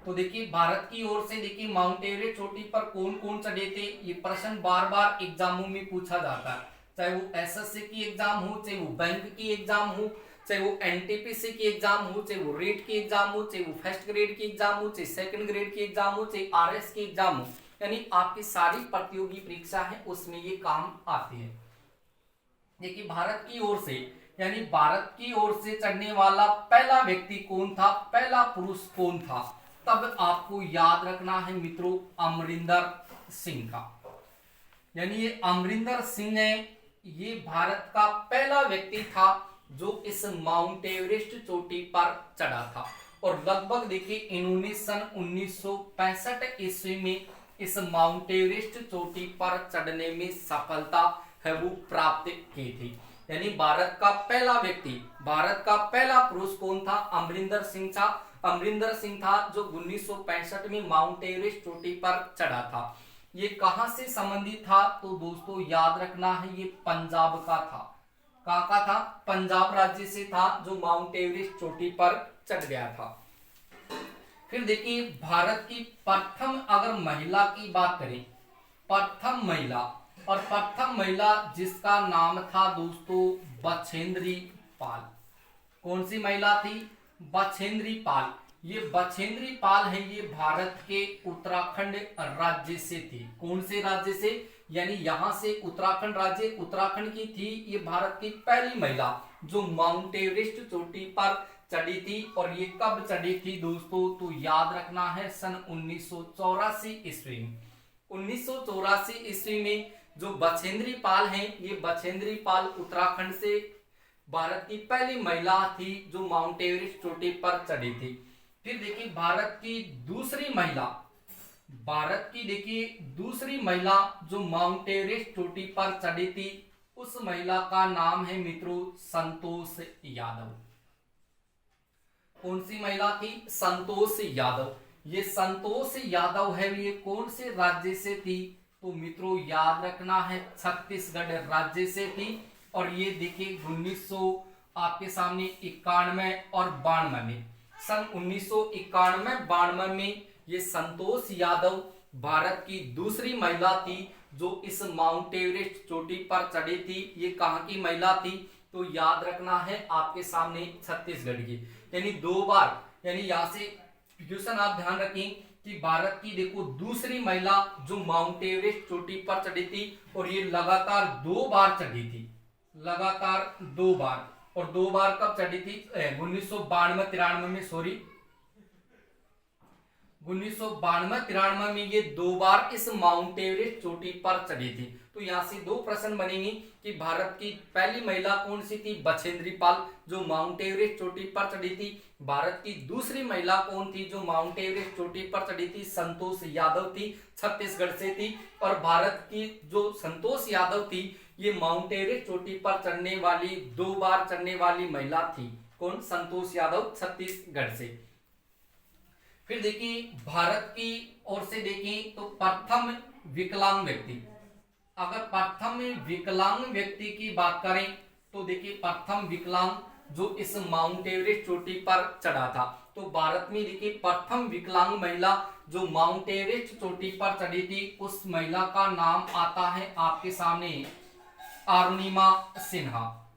तो देखिए भारत की ओर से देखिए माउंट एवरेस्ट चोटी पर कौन कौन चढ़े थे, ये प्रश्न बार बार एग्जामों में पूछा जाता है, चाहे वो एसएससी की एग्जाम हो, चाहे वो बैंक की एग्जाम हो, चाहे वो एनटीपीसी की एग्जाम हो, चाहे वो रेट की एग्जाम हो, चाहे वो फर्स्ट ग्रेड की एग्जाम हो, चाहे सेकंड ग्रेड की एग्जाम हो, चाहे आरएस की एग्जाम हो, यानी आपकी सारी प्रतियोगी परीक्षा है उसमें ये काम आती है। देखिए भारत की ओर से यानी भारत की ओर से चढ़ने वाला पहला व्यक्ति कौन था, पहला पुरुष कौन था, तब आपको याद रखना है मित्रों अमरिंदर सिंह का। यानी ये अमरिंदर सिंह है, ये भारत का पहला व्यक्ति था जो इस माउंट एवरेस्ट चोटी पर चढ़ा था और लगभग देखिए इन्होंने सन 1965 ईस्वी में इस माउंट एवरेस्ट चोटी पर चढ़ने में सफलता है वो प्राप्त की थी। यानी भारत का पहला व्यक्ति, भारत का पहला पुरुष कौन था, अमरिंदर सिंह था जो 1965 में माउंट एवरेस्ट चोटी पर चढ़ा था। ये कहां से संबंधित था, तो दोस्तों याद रखना है ये पंजाब का था। कहां का था, पंजाब राज्य से था जो माउंट एवरेस्ट चोटी पर चढ़ गया था। फिर देखिए भारत की प्रथम अगर महिला की बात करें, प्रथम महिला और प्रथम महिला जिसका नाम था दोस्तों बछेंद्री पाल। कौन सी महिला थी? बछेंद्री पाल। ये बछेंद्री पाल है, ये भारत के उत्तराखंड राज्य से थी। कौन से राज्य से? यानी यहां से उत्तराखंड राज्य, उत्तराखंड की थी। ये भारत की पहली महिला जो माउंट एवरेस्ट चोटी पर चढ़ी थी। और ये कब चढ़ी थी दोस्तों? तो याद रखना है सन 1984 ईस्वी में। 1984 ईस्वी में जो बछेंद्री पाल हैं, ये बछेंद्री पाल उत्तराखंड से भारत की पहली महिला थी जो माउंट एवरेस्ट चोटी पर चढ़ी थी। फिर देखिए भारत की दूसरी महिला जो माउंट एवरेस्ट चोटी पर चढ़ी थी, उस महिला का नाम है मित्रों संतोष यादव। कौन सी महिला थी? संतोष यादव। ये संतोष यादव है, ये कौन से राज्य से थी? तो मित्रों याद रखना है छत्तीसगढ़ राज्य से थी। और ये देखिए 1900 आपके सामने 91 और 92 में, सन 1991-92 में ये संतोष यादव भारत की दूसरी महिला थी जो इस माउंट एवरेस्ट चोटी पर चढ़ी थी। ये कहाँ की महिला थी? तो याद रखना है आपके सामने छत्तीसगढ़ की। यानी 2 बार, यानी यहां से क्वेश्चन आप ध्यान रखें कि भारत की देखो दूसरी महिला जो माउंट एवरेस्ट चोटी पर चढ़ी थी, और ये लगातार 2 बार चढ़ी थी, लगातार 2 बार। और 2 बार कब चढ़ी थी? 1992-93 में, सॉरी 1992-93 में ये 2 बार इस माउंट एवरेस्ट चोटी पर चढ़ी थी। तो यहां से 2 प्रश्न बनेंगे कि भारत की पहली महिला कौन सी थी? बछेंद्री पाल जो माउंट एवरेस्ट चोटी पर चढ़ी थी। भारत की दूसरी महिला कौन थी जो माउंट एवरेस्ट चोटी पर चढ़ी थी? संतोष यादव थी, छत्तीसगढ़ से थी। और भारत की जो संतोष यादव थी, ये माउंट एवरेस्ट चोटी पर चढ़ने वाली 2 बार चढ़ने वाली महिला थी। कौन? संतोष यादव, छत्तीसगढ़ से। फिर देखिए भारत की ओर से देखें तो प्रथम विकलांग व्यक्ति, अगर प्रथम विकलांग व्यक्ति की बात करें तो देखिए प्रथम विकलांग जो इस माउंट एवरेस्ट चोटी पर चढ़ा था, तो भारत में देखिए प्रथम विकलांग महिला जो माउंट एवरेस्ट चोटी पर चढ़ी थी, उस महिला का नाम आता है आपके सामने अरुणिमा सिन्हा।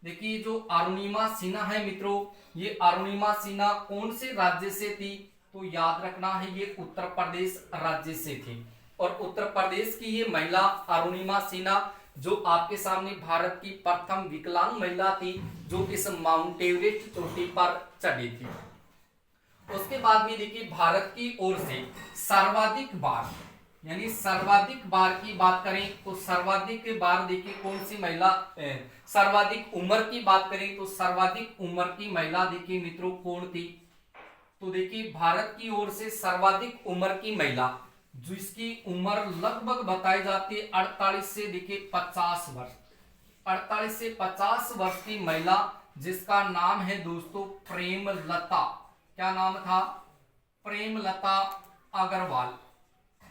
देखिए जो अरुणिमा सिन्हा है मित्रों, ये अरुणिमा सिन्हा कौन से राज्य से थी? तो याद रखना है ये उत्तर प्रदेश राज्य से थी। और उत्तर प्रदेश की ये महिला अरुणिमा सिन्हा जो आपके सामने भारत की प्रथम विकलांग महिला थी जो इस माउंट एवरेस्ट चोटी पर चढ़ी थी। उसके बाद में देखिए भारत की ओर से सर्वाधिक बार, यानी सर्वाधिक बार की बात करें तो सर्वाधिक बार देखिए कौन सी महिला, सर्वाधिक उम्र की बात करें तो सर्वाधिक उम्र की महिला देखिए मित्रों कौन थी? तो देखिए भारत की ओर से सर्वाधिक उम्र की महिला जिसकी उम्र लगभग बताई जाती है 48 से देखिए 50 वर्ष, 48 से 50 वर्ष की महिला जिसका नाम है दोस्तों प्रेमलता। क्या नाम था? प्रेमलता अग्रवाल।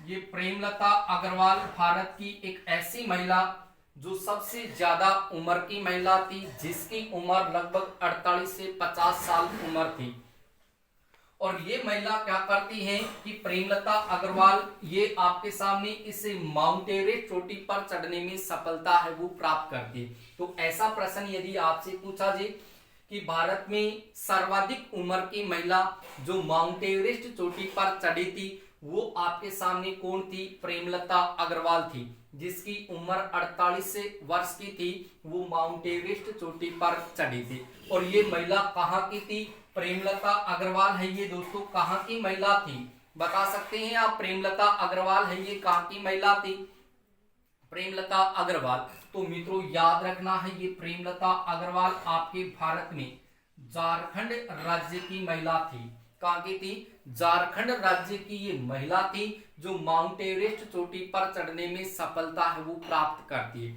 ये प्रेमलता अग्रवाल भारत की एक ऐसी महिला जो सबसे ज्यादा उम्र की महिला थी, जिसकी उम्र लगभग 48 से 50 साल उम्र थी। और ये महिला क्या करती है कि प्रेमलता अग्रवाल ये आपके सामने इस माउंट एवरेस्ट चोटी पर चढ़ने में सफलता है वो प्राप्त करती है। तो ऐसा प्रश्न यदि आपसे पूछा जाए कि भारत में सर्वाधिक उम्र की महिला जो माउंट एवरेस्ट चोटी पर चढ़ी थी वो आपके सामने कौन थी? प्रेमलता अग्रवाल थी, जिसकी उम्र 48 वर्ष की थी, वो माउंट एवरेस्ट चोटी पर चढ़ी थी। और ये महिला कहाँ की थी? प्रेमलता अग्रवाल है ये दोस्तों कहाँ की महिला थी? बता सकते हैं आप? प्रेमलता अग्रवाल है ये कहाँ की महिला थी? प्रेमलता अग्रवाल। तो मित्रों याद रखना है ये प्रेमलता अग्रवाल आपके भारत में झारखंड राज्य की महिला थी। कहाँ की थी? झारखंड राज्य की ये महिला थी जो माउंट एवरेस्ट चोटी पर चढ़ने में सफलता है वो प्राप्त करती है।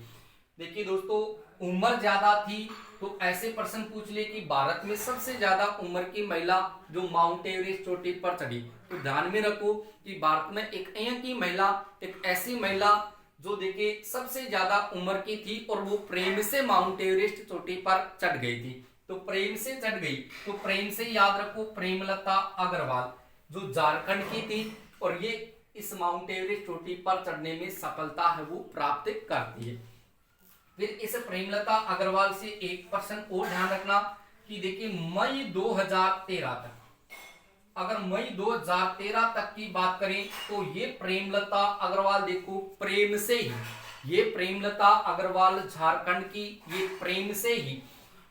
देखिए दोस्तों उम्र ज्यादा थी तो ऐसे प्रश्न पूछ ले कि भारत में सबसे ज्यादा उम्र की महिला जो माउंट एवरेस्ट चोटी पर चढ़ी, तो ध्यान में रखो कि भारत में एक ऐसी महिला जो देखिए सबसे ज्यादा उम्र की थी और वो प्रेम से माउंट एवरेस्ट चोटी पर चढ़ गई थी। तो प्रेम से चढ़ गई, तो प्रेम से याद रखो प्रेमलता अग्रवाल जो झारखंड की थी। और ये इस माउंट एवरेस्ट चोटी पर चढ़ने में सफलता है वो प्राप्त करती है। फिर इस प्रेमलता अग्रवाल से एक प्रश्न और ध्यान रखना कि देखिए मई 2013 तक, अगर मई 2013 तक की बात करें तो ये प्रेमलता अग्रवाल देखो प्रेम से ही, ये प्रेमलता अग्रवाल झारखंड की, ये प्रेम से ही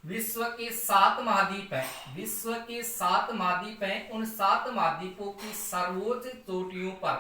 विश्व के 7 महाद्वीप हैं, विश्व के 7 महाद्वीप हैं, उन 7 महाद्वीपों की सर्वोच्च चोटियों पर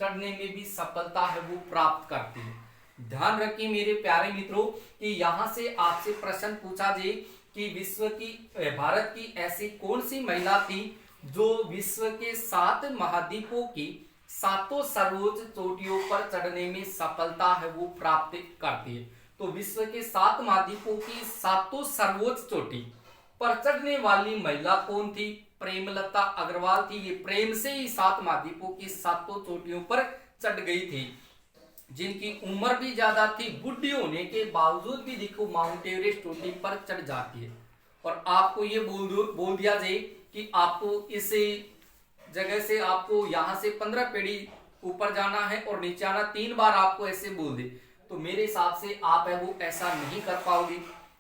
चढ़ने में भी सफलता है वो प्राप्त करती है। ध्यान रखिए मेरे प्यारे मित्रों कि यहां से आपसे प्रश्न पूछा जाए कि विश्व की, भारत की ऐसी कौन सी महिला थी जो विश्व के 7 महाद्वीपों की 7 सर्वोच्च चोटियों पर चढ़ने में सफलता है वो प्राप्त करती है। तो विश्व के 7 महाद्वीपों की 7 सर्वोच्च चोटी पर चढ़ने वाली महिला कौन थी? प्रेमलता अग्रवाल थी। ये प्रेम से ही 7 महाद्वीपों की 7 चोटियों पर चढ़ गई थी, जिनकी उम्र भी ज्यादा थी, बुढ़ी होने के बावजूद भी देखो माउंट एवरेस्ट चोटी पर चढ़ जाती है। और आपको ये बोल दिया जाए कि आपको इस जगह से, आपको यहाँ से 15 पेड़ी ऊपर जाना है और नीचे आना, 3 बार आपको ऐसे बोल दे, तो मेरे हिसाब से आप है वो ऐसा नहीं कर पाओगे।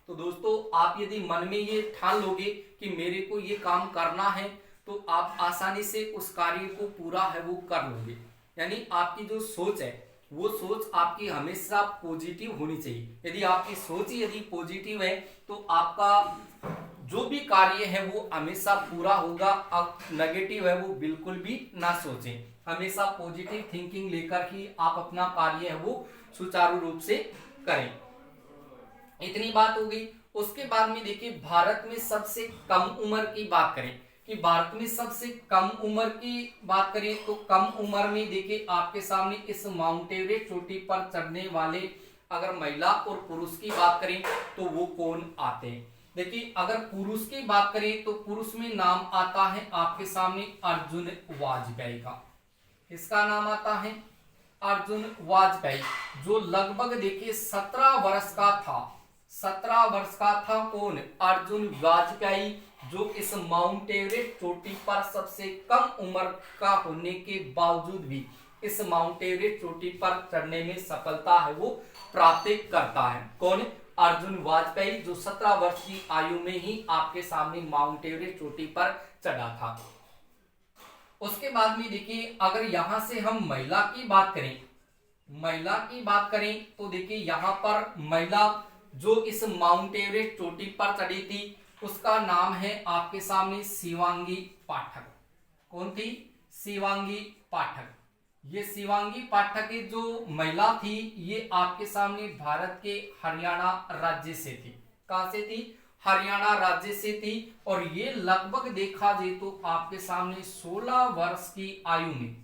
तो दोस्तों आप यदि मन में ये ठान लोगे कि मेरे को ये काम करना है, तो आप आसानी से उस कार्य को पूरा है वो कर लोगे। यानी आपकी जो सोच है वो सोच आपकी हमेशा पॉजिटिव होनी चाहिए। यदि आपकी सोच ही यदि पॉजिटिव है तो आपका जो भी कार्य है वो हमेशा पूरा होगा। अब नेगेटिव है वो बिल्कुल भी ना सोचें, हमेशा पॉजिटिव थिंकिंग लेकर ही आप अपना कार्य है वो सुचारू रूप से करें। इतनी बात हो गई। उसके बाद में देखिए भारत में सबसे कम उम्र की बात करें कि भारत में सबसे कम उम्र की बात करें तो कम उम्र में देखिए आपके सामने इस माउंट एवरेस्ट चोटी पर चढ़ने वाले अगर महिला और पुरुष की बात करें तो वो कौन आते हैं। देखिए अगर पुरुष की बात करें तो पुरुष में नाम आता है आपके सामने अर्जुन वाजपेयी का। इसका नाम आता है अर्जुन वाजपेयी, जो लगभग देखिए 17 वर्ष का था। 17 वर्ष का था कौन? अर्जुन वाजपेयी, जो इस माउंट एवरेस्ट चोटी पर सबसे कम उम्र का होने के बावजूद भी इस माउंट एवरेस्ट चोटी पर चढ़ने में सफलता है वो प्राप्त करता है। कौन? अर्जुन वाजपेयी, जो 17 वर्ष की आयु में ही आपके सामने माउंट एवरेस्ट चोटी पर चढ़ा था। उसके बाद में देखिए अगर यहां से हम महिला की बात करें, महिला की बात करें तो देखिए यहां पर महिला जो इस माउंट एवरेस्ट चोटी पर चढ़ी थी उसका नाम है आपके सामने शिवांगी पाठक। कौन थी? शिवांगी पाठक। ये शिवांगी पाठक जो महिला थी ये आपके सामने भारत के हरियाणा राज्य से थी। कहां से थी? हरियाणा राज्य से थी। और ये लगभग देखा जाए तो आपके सामने 16 वर्ष की आयु में,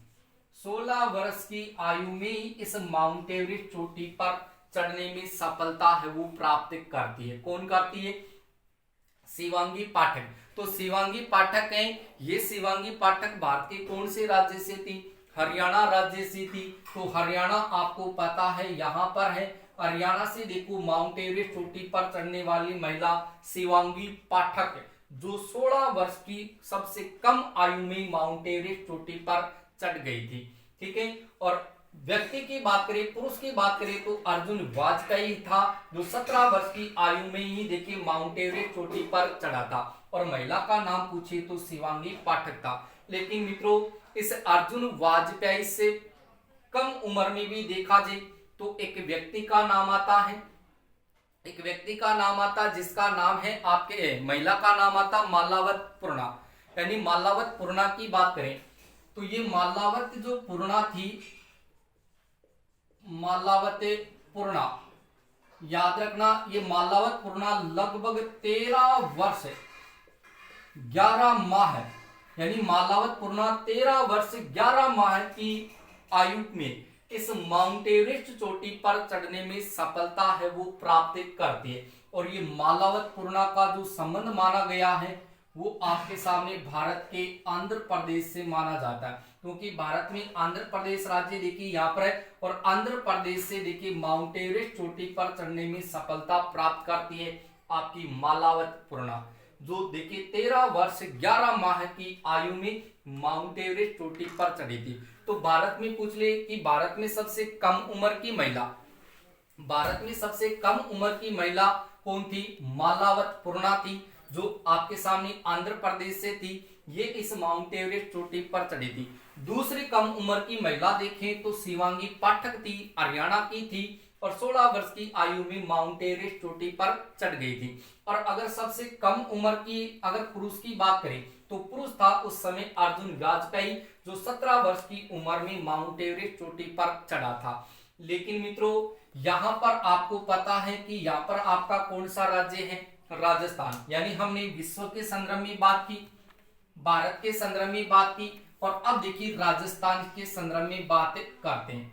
16 वर्ष की आयु में ही इस माउंट एवरेस्ट चोटी पर चढ़ने में सफलता है वो प्राप्त करती है। कौन करती है? शिवांगी पाठक। तो शिवांगी पाठक है, ये शिवांगी पाठक भारत के कौन से राज्य से थी? हरियाणा राज्य से थी। तो हरियाणा आपको पता है यहाँ पर है। हरियाणा से देखो माउंट एवरेस्ट चोटी पर चढ़ने वाली महिला शिवांगी पाठक, जो 16 वर्ष की सबसे कम आयु में माउंट एवरेस्ट चोटी पर चढ़ गई थी। ठीक है। और व्यक्ति की बात करें, पुरुष की बात करें तो अर्जुन वाजपेयी था, जो 17 वर्ष की आयु में ही देखिए माउंट एवरेस्ट चोटी पर चढ़ा था। और महिला का नाम पूछे तो शिवांगी पाठक था। लेकिन मित्रों इस अर्जुन वाजपेयी से कम उम्र में भी देखा जाए तो एक व्यक्ति का नाम आता है, एक व्यक्ति का नाम आता जिसका नाम है आपके, महिला का नाम आता मालावत पूर्णा। यानी मालावत पूर्णा की बात करें तो ये मालावत जो पूर्णा थी, मालावत पूर्णा, याद रखना ये मालावत पूर्णा लगभग 13 वर्ष 11 माह, यानी मालावत पूर्णा 13 वर्ष 11 माह की आयु में इस माउंट एवरेस्ट चोटी पर चढ़ने में सफलता है वो प्राप्त करती है। और ये मालावत पूर्णा का जो संबंध माना गया है वो आपके सामने भारत के आंध्र प्रदेश से माना जाता है, क्योंकि भारत में आंध्र प्रदेश राज्य देखिए यहाँ पर है। और आंध्र प्रदेश से देखिए माउंट एवरेस्ट चोटी पर चढ़ने में सफलता प्राप्त करती है आपकी मालावत पूर्णा। जो देखिए 13 वर्ष 11 माह की आयु में माउंट एवरेस्ट चोटी पर चढ़ी थी। तो भारत में पूछ ले कि भारत में सबसे कम उम्र की महिला, भारत में सबसे कम उम्र की महिला कौन थी? मालावत पूर्णा थी, जो आपके सामने आंध्र प्रदेश से थी। ये इस माउंट एवरेस्ट चोटी पर चढ़ी थी। दूसरी कम उम्र की महिला देखें तो शिवांगी पाठक थी, हरियाणा की थी और 16 वर्ष की आयु में माउंट एवरेस्ट चोटी पर चढ़ गई थी। और अगर सबसे कम उम्र की अगर पुरुष की बात करें तो पुरुष था उस समय अर्जुन वाजपेयी, जो 17 वर्ष की उम्र में माउंट एवरेस्ट चोटी पर चढ़ा था। लेकिन मित्रों यहाँ पर आपको पता है कि यहाँ पर आपका कौन सा राज्य है? राजस्थान। यानी हमने विश्व के संदर्भ में बात की, भारत के संदर्भ में बात की, और अब देखिए राजस्थान के संदर्भ में बात करते हैं।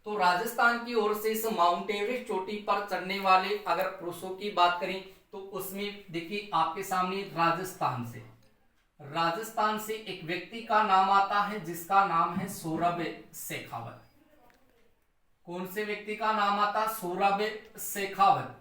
तो राजस्थान की ओर से इस माउंट एवरेस्ट चोटी पर चढ़ने वाले अगर पुरुषों की बात करें तो उसमें देखिए आपके सामने राजस्थान से एक व्यक्ति का नाम आता है जिसका नाम है सौरभ शेखावत। कौन से व्यक्ति का नाम आता? सौरभ शेखावत।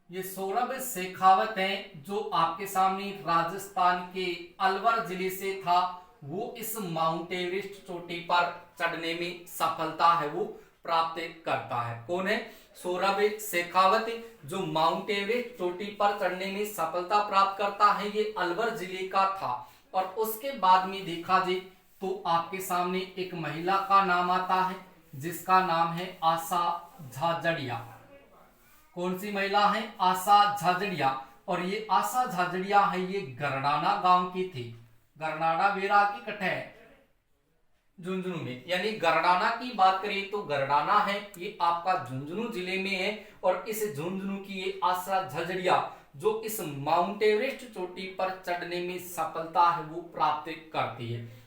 ये सौरभ शेखावत है जो आपके सामने राजस्थान के अलवर जिले से था। वो इस माउंट एवरेस्ट चोटी पर चढ़ने में सफलता है वो प्राप्त करता है। कौन है? सौरभ शेखावत, जो माउंट एवरेस्ट चोटी पर चढ़ने में सफलता प्राप्त करता है। ये अलवर जिले का था। और उसके बाद में देखा जाए तो आपके सामने एक महिला का नाम आता है जिसका नाम है आशा झाझड़िया। कौन सी महिला है? आशा झाझड़िया। और ये आशा झाझड़िया है, ये गरडाना गांव की थी। गरडाना वेरा की कटे झुंझुनू में, यानी गरडाना की बात करें तो गरडाना है ये आपका झुंझुनू जिले में है। और इस झुंझुनू की ये आशा झाझड़िया जो इस माउंट एवरेस्ट चोटी पर चढ़ने में सफलता है वो प्राप्त करती है।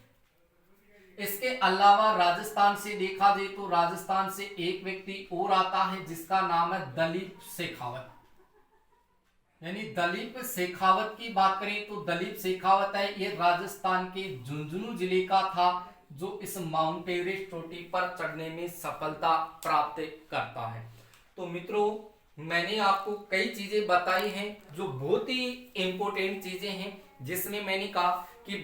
इसके अलावा राजस्थान से देखा जाए तो राजस्थान से एक व्यक्ति और आता है जिसका नाम है दलीप शेखावत। यानी दलीप शेखावत की बात करें तो दलीप शेखावत है, ये राजस्थान के झुंझुनू जिले का था जो इस माउंट एवरेस्ट चोटी पर चढ़ने में सफलता प्राप्त करता है। तो मित्रों मैंने आपको कई चीजें बताई हैं जो बहुत ही इंपॉर्टेंट चीजें हैं, जिसमें मैंने कहा कि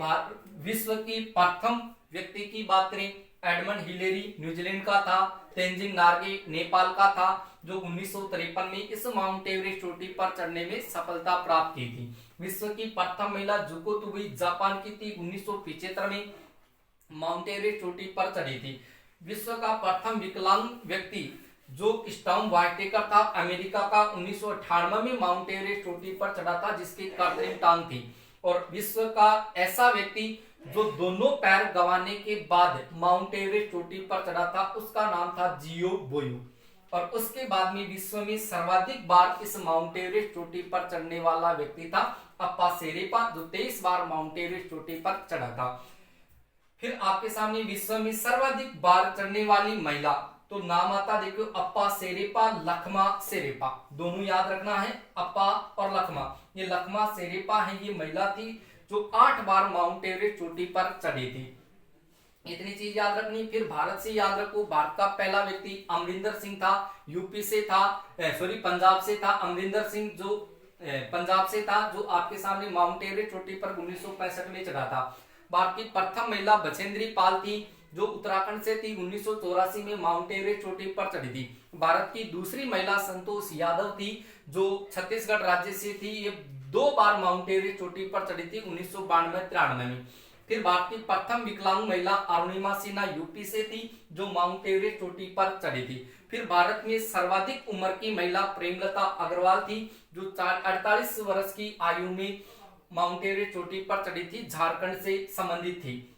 विश्व की प्रथम व्यक्ति की बात करें एडमंड हिलेरी न्यूजीलैंड का था, तेंजिंग नॉर्गे नेपाल का था, जो 1953 में इस माउंट एवरेस्ट चोटी पर चढ़ने में सफलता प्राप्त की थी। विश्व की प्रथम महिला जुको तुबे जापान की थी, 1975 में माउंट एवरेस्ट चोटी पर चढ़ी थी। विश्व का प्रथम विकलांग व्यक्ति जो स्टॉर्म वाइटेकर था, अमेरिका का, 1998 में माउंट एवरेस्ट चोटी पर चढ़ा था जिसकी कृत्रिम टांग थी। और विश्व का ऐसा व्यक्ति जो दोनों पैर गंवाने के बाद माउंट एवरेस्ट चोटी पर चढ़ा था उसका नाम था जियो बोयू। और उसके बाद में विश्व में सर्वाधिक बार इस माउंट एवरेस्ट चोटी पर चढ़ने वाला व्यक्ति था अप्पा शेरपा, जो 23 बार माउंट एवरेस्ट चोटी पर चढ़ा था। फिर आपके सामने विश्व में सर्वाधिक बार चढ़ने वाली महिला तो नाम आता देखो अप्पा शेरपा, लखमा शेरपा, दोनों याद रखना है, अप्पा और लखमा। ये लखमा शेरपा है, ये महिला थी जो 8 बार माउंट एवरेस्ट चोटी पर चढ़ी थी। इतनी चीज याद रखनी। फिर भारत से याद रखो, भारत का पहला व्यक्ति अमरिंदर सिंह था, यूपी से था, पंजाब से था। अमरिंदर सिंह जो पंजाब से था, जो आपके सामने माउंट एवरेस्ट चोटी पर 1965 में चढ़ा था। भारत की प्रथम महिला बछेंद्री पाल थी जो उत्तराखंड से थी, 1984 में माउंट एवरेस्ट चोटी पर चढ़ी थी। भारत की दूसरी महिला संतोष यादव थी जो छत्तीसगढ़ राज्य से थी, ये 2 बार माउंट एवरेस्ट चोटी पर चढ़ी थी, 1992-93 में। फिर भारत की प्रथम विकलांग महिला अरुणिमा सिन्हा यूपी से थी जो माउंट एवरेस्ट चोटी पर चढ़ी थी। फिर भारत में सर्वाधिक उम्र की महिला प्रेमलता अग्रवाल थी जो 48 वर्ष की आयु में माउंट एवरेस्ट चोटी पर चढ़ी थी, झारखंड से संबंधित थी।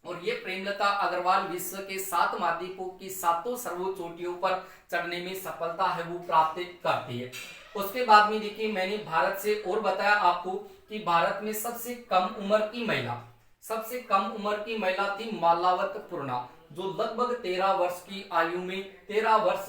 और ये प्रेमलता अग्रवाल विश्व के 7 महाद्वीपों की 7 सर्वोच्च चोटियों पर चढ़ने में सफलता है वो प्राप्त करती है। उसके बाद में देखिए मैंने भारत से और बताया आपको कि भारत में सबसे कम उम्र की महिला थी मालावत पूर्णा, जो लगभग 13 वर्ष की आयु में 13 वर्ष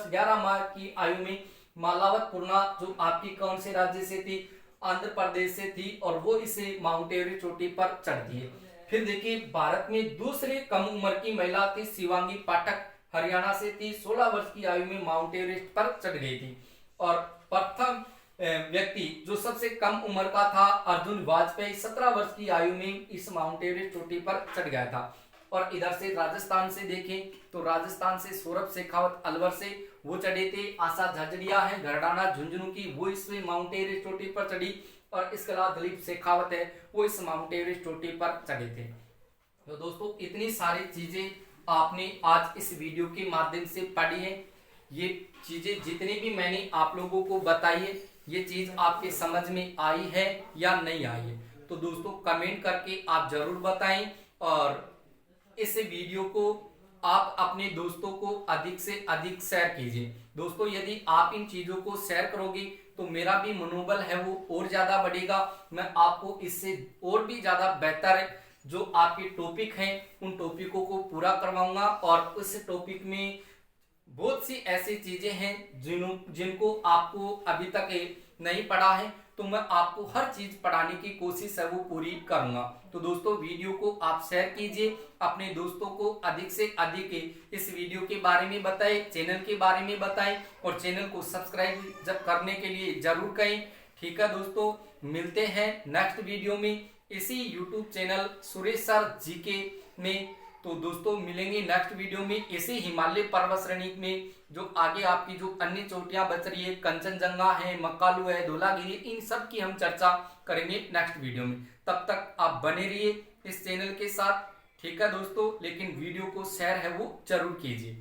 11 माह की आयु में मालावत पूर्णा जो आपकी कौन से राज्य से थी? आंध्र प्रदेश से थी, और वो इसे माउंट एवरेस्ट चोटी पर चढ़ती है। फिर देखिए भारत में दूसरी कम उम्र की महिला थी शिवांगी पाठक, हरियाणा से थी, 16 वर्ष की आयु में माउंट एवरेस्ट पर चढ़ गई थी। और प्रथम व्यक्ति जो सबसे कम उम्र का था अर्जुन वाजपेयी 17 वर्ष की आयु में इस माउंट एवरेस्ट चोटी पर चढ़ गया था। और इधर से राजस्थान से देखें तो राजस्थान से सौरभ शेखावत अलवर से वो चढ़े थे। आशा झरझड़िया है घरडाना झुंझुनू की, वो इस माउंट एवरेस्ट चोटी पर चढ़ी। और इसके अलावा दिलीप शेखावत है वो इस माउंट एवरेस्ट चोटी पर चढ़े थे। तो दोस्तों इतनी सारी चीजें आपने आज इस वीडियो के माध्यम से पढ़ी है। ये चीजें जितनी भी मैंने आप लोगों को बताई है, ये चीज आपके समझ में आई है या नहीं आई है, तो दोस्तों कमेंट करके आप जरूर बताएं। और इस वीडियो को आप अपने दोस्तों को अधिक से अधिक शेयर कीजिए। दोस्तों यदि आप इन चीजों को शेयर करोगे तो मेरा भी मनोबल है वो और ज्यादा बढ़ेगा। मैं आपको इससे और भी ज्यादा बेहतर जो आपके टॉपिक हैं उन टॉपिकों को पूरा करवाऊंगा। और उस टॉपिक में बहुत सी ऐसी चीजें हैं जिनको आपको अभी तक नहीं पढ़ा है, तो मैं आपको हर चीज पढ़ाने की कोशिश है वो पूरी करूंगा। तो दोस्तों वीडियो को आप शेयर कीजिए, अपने दोस्तों को अधिक से अधिक इस वीडियो के बारे में बताएं, चैनल के बारे में बताएं और चैनल को सब्सक्राइब करने के लिए जरूर करें। ठीक है दोस्तों, मिलते हैं नेक्स्ट वीडियो में इसी YouTube channel Suresh sir GK में। तो दोस्तों मिलेंगे नेक्स्ट वीडियो में इसी हिमालय पर्वत श्रेणी में, जो आगे आपकी जो अन्य चोटियां बच रही है, कंचनजंगा है, मक्कालू है, धौलागिरी, इन सब की हम चर्चा करेंगे नेक्स्ट वीडियो में। तब तक आप बने रहिए इस चैनल के साथ। ठीक है दोस्तों, लेकिन वीडियो को शेयर है वो जरूर कीजिए।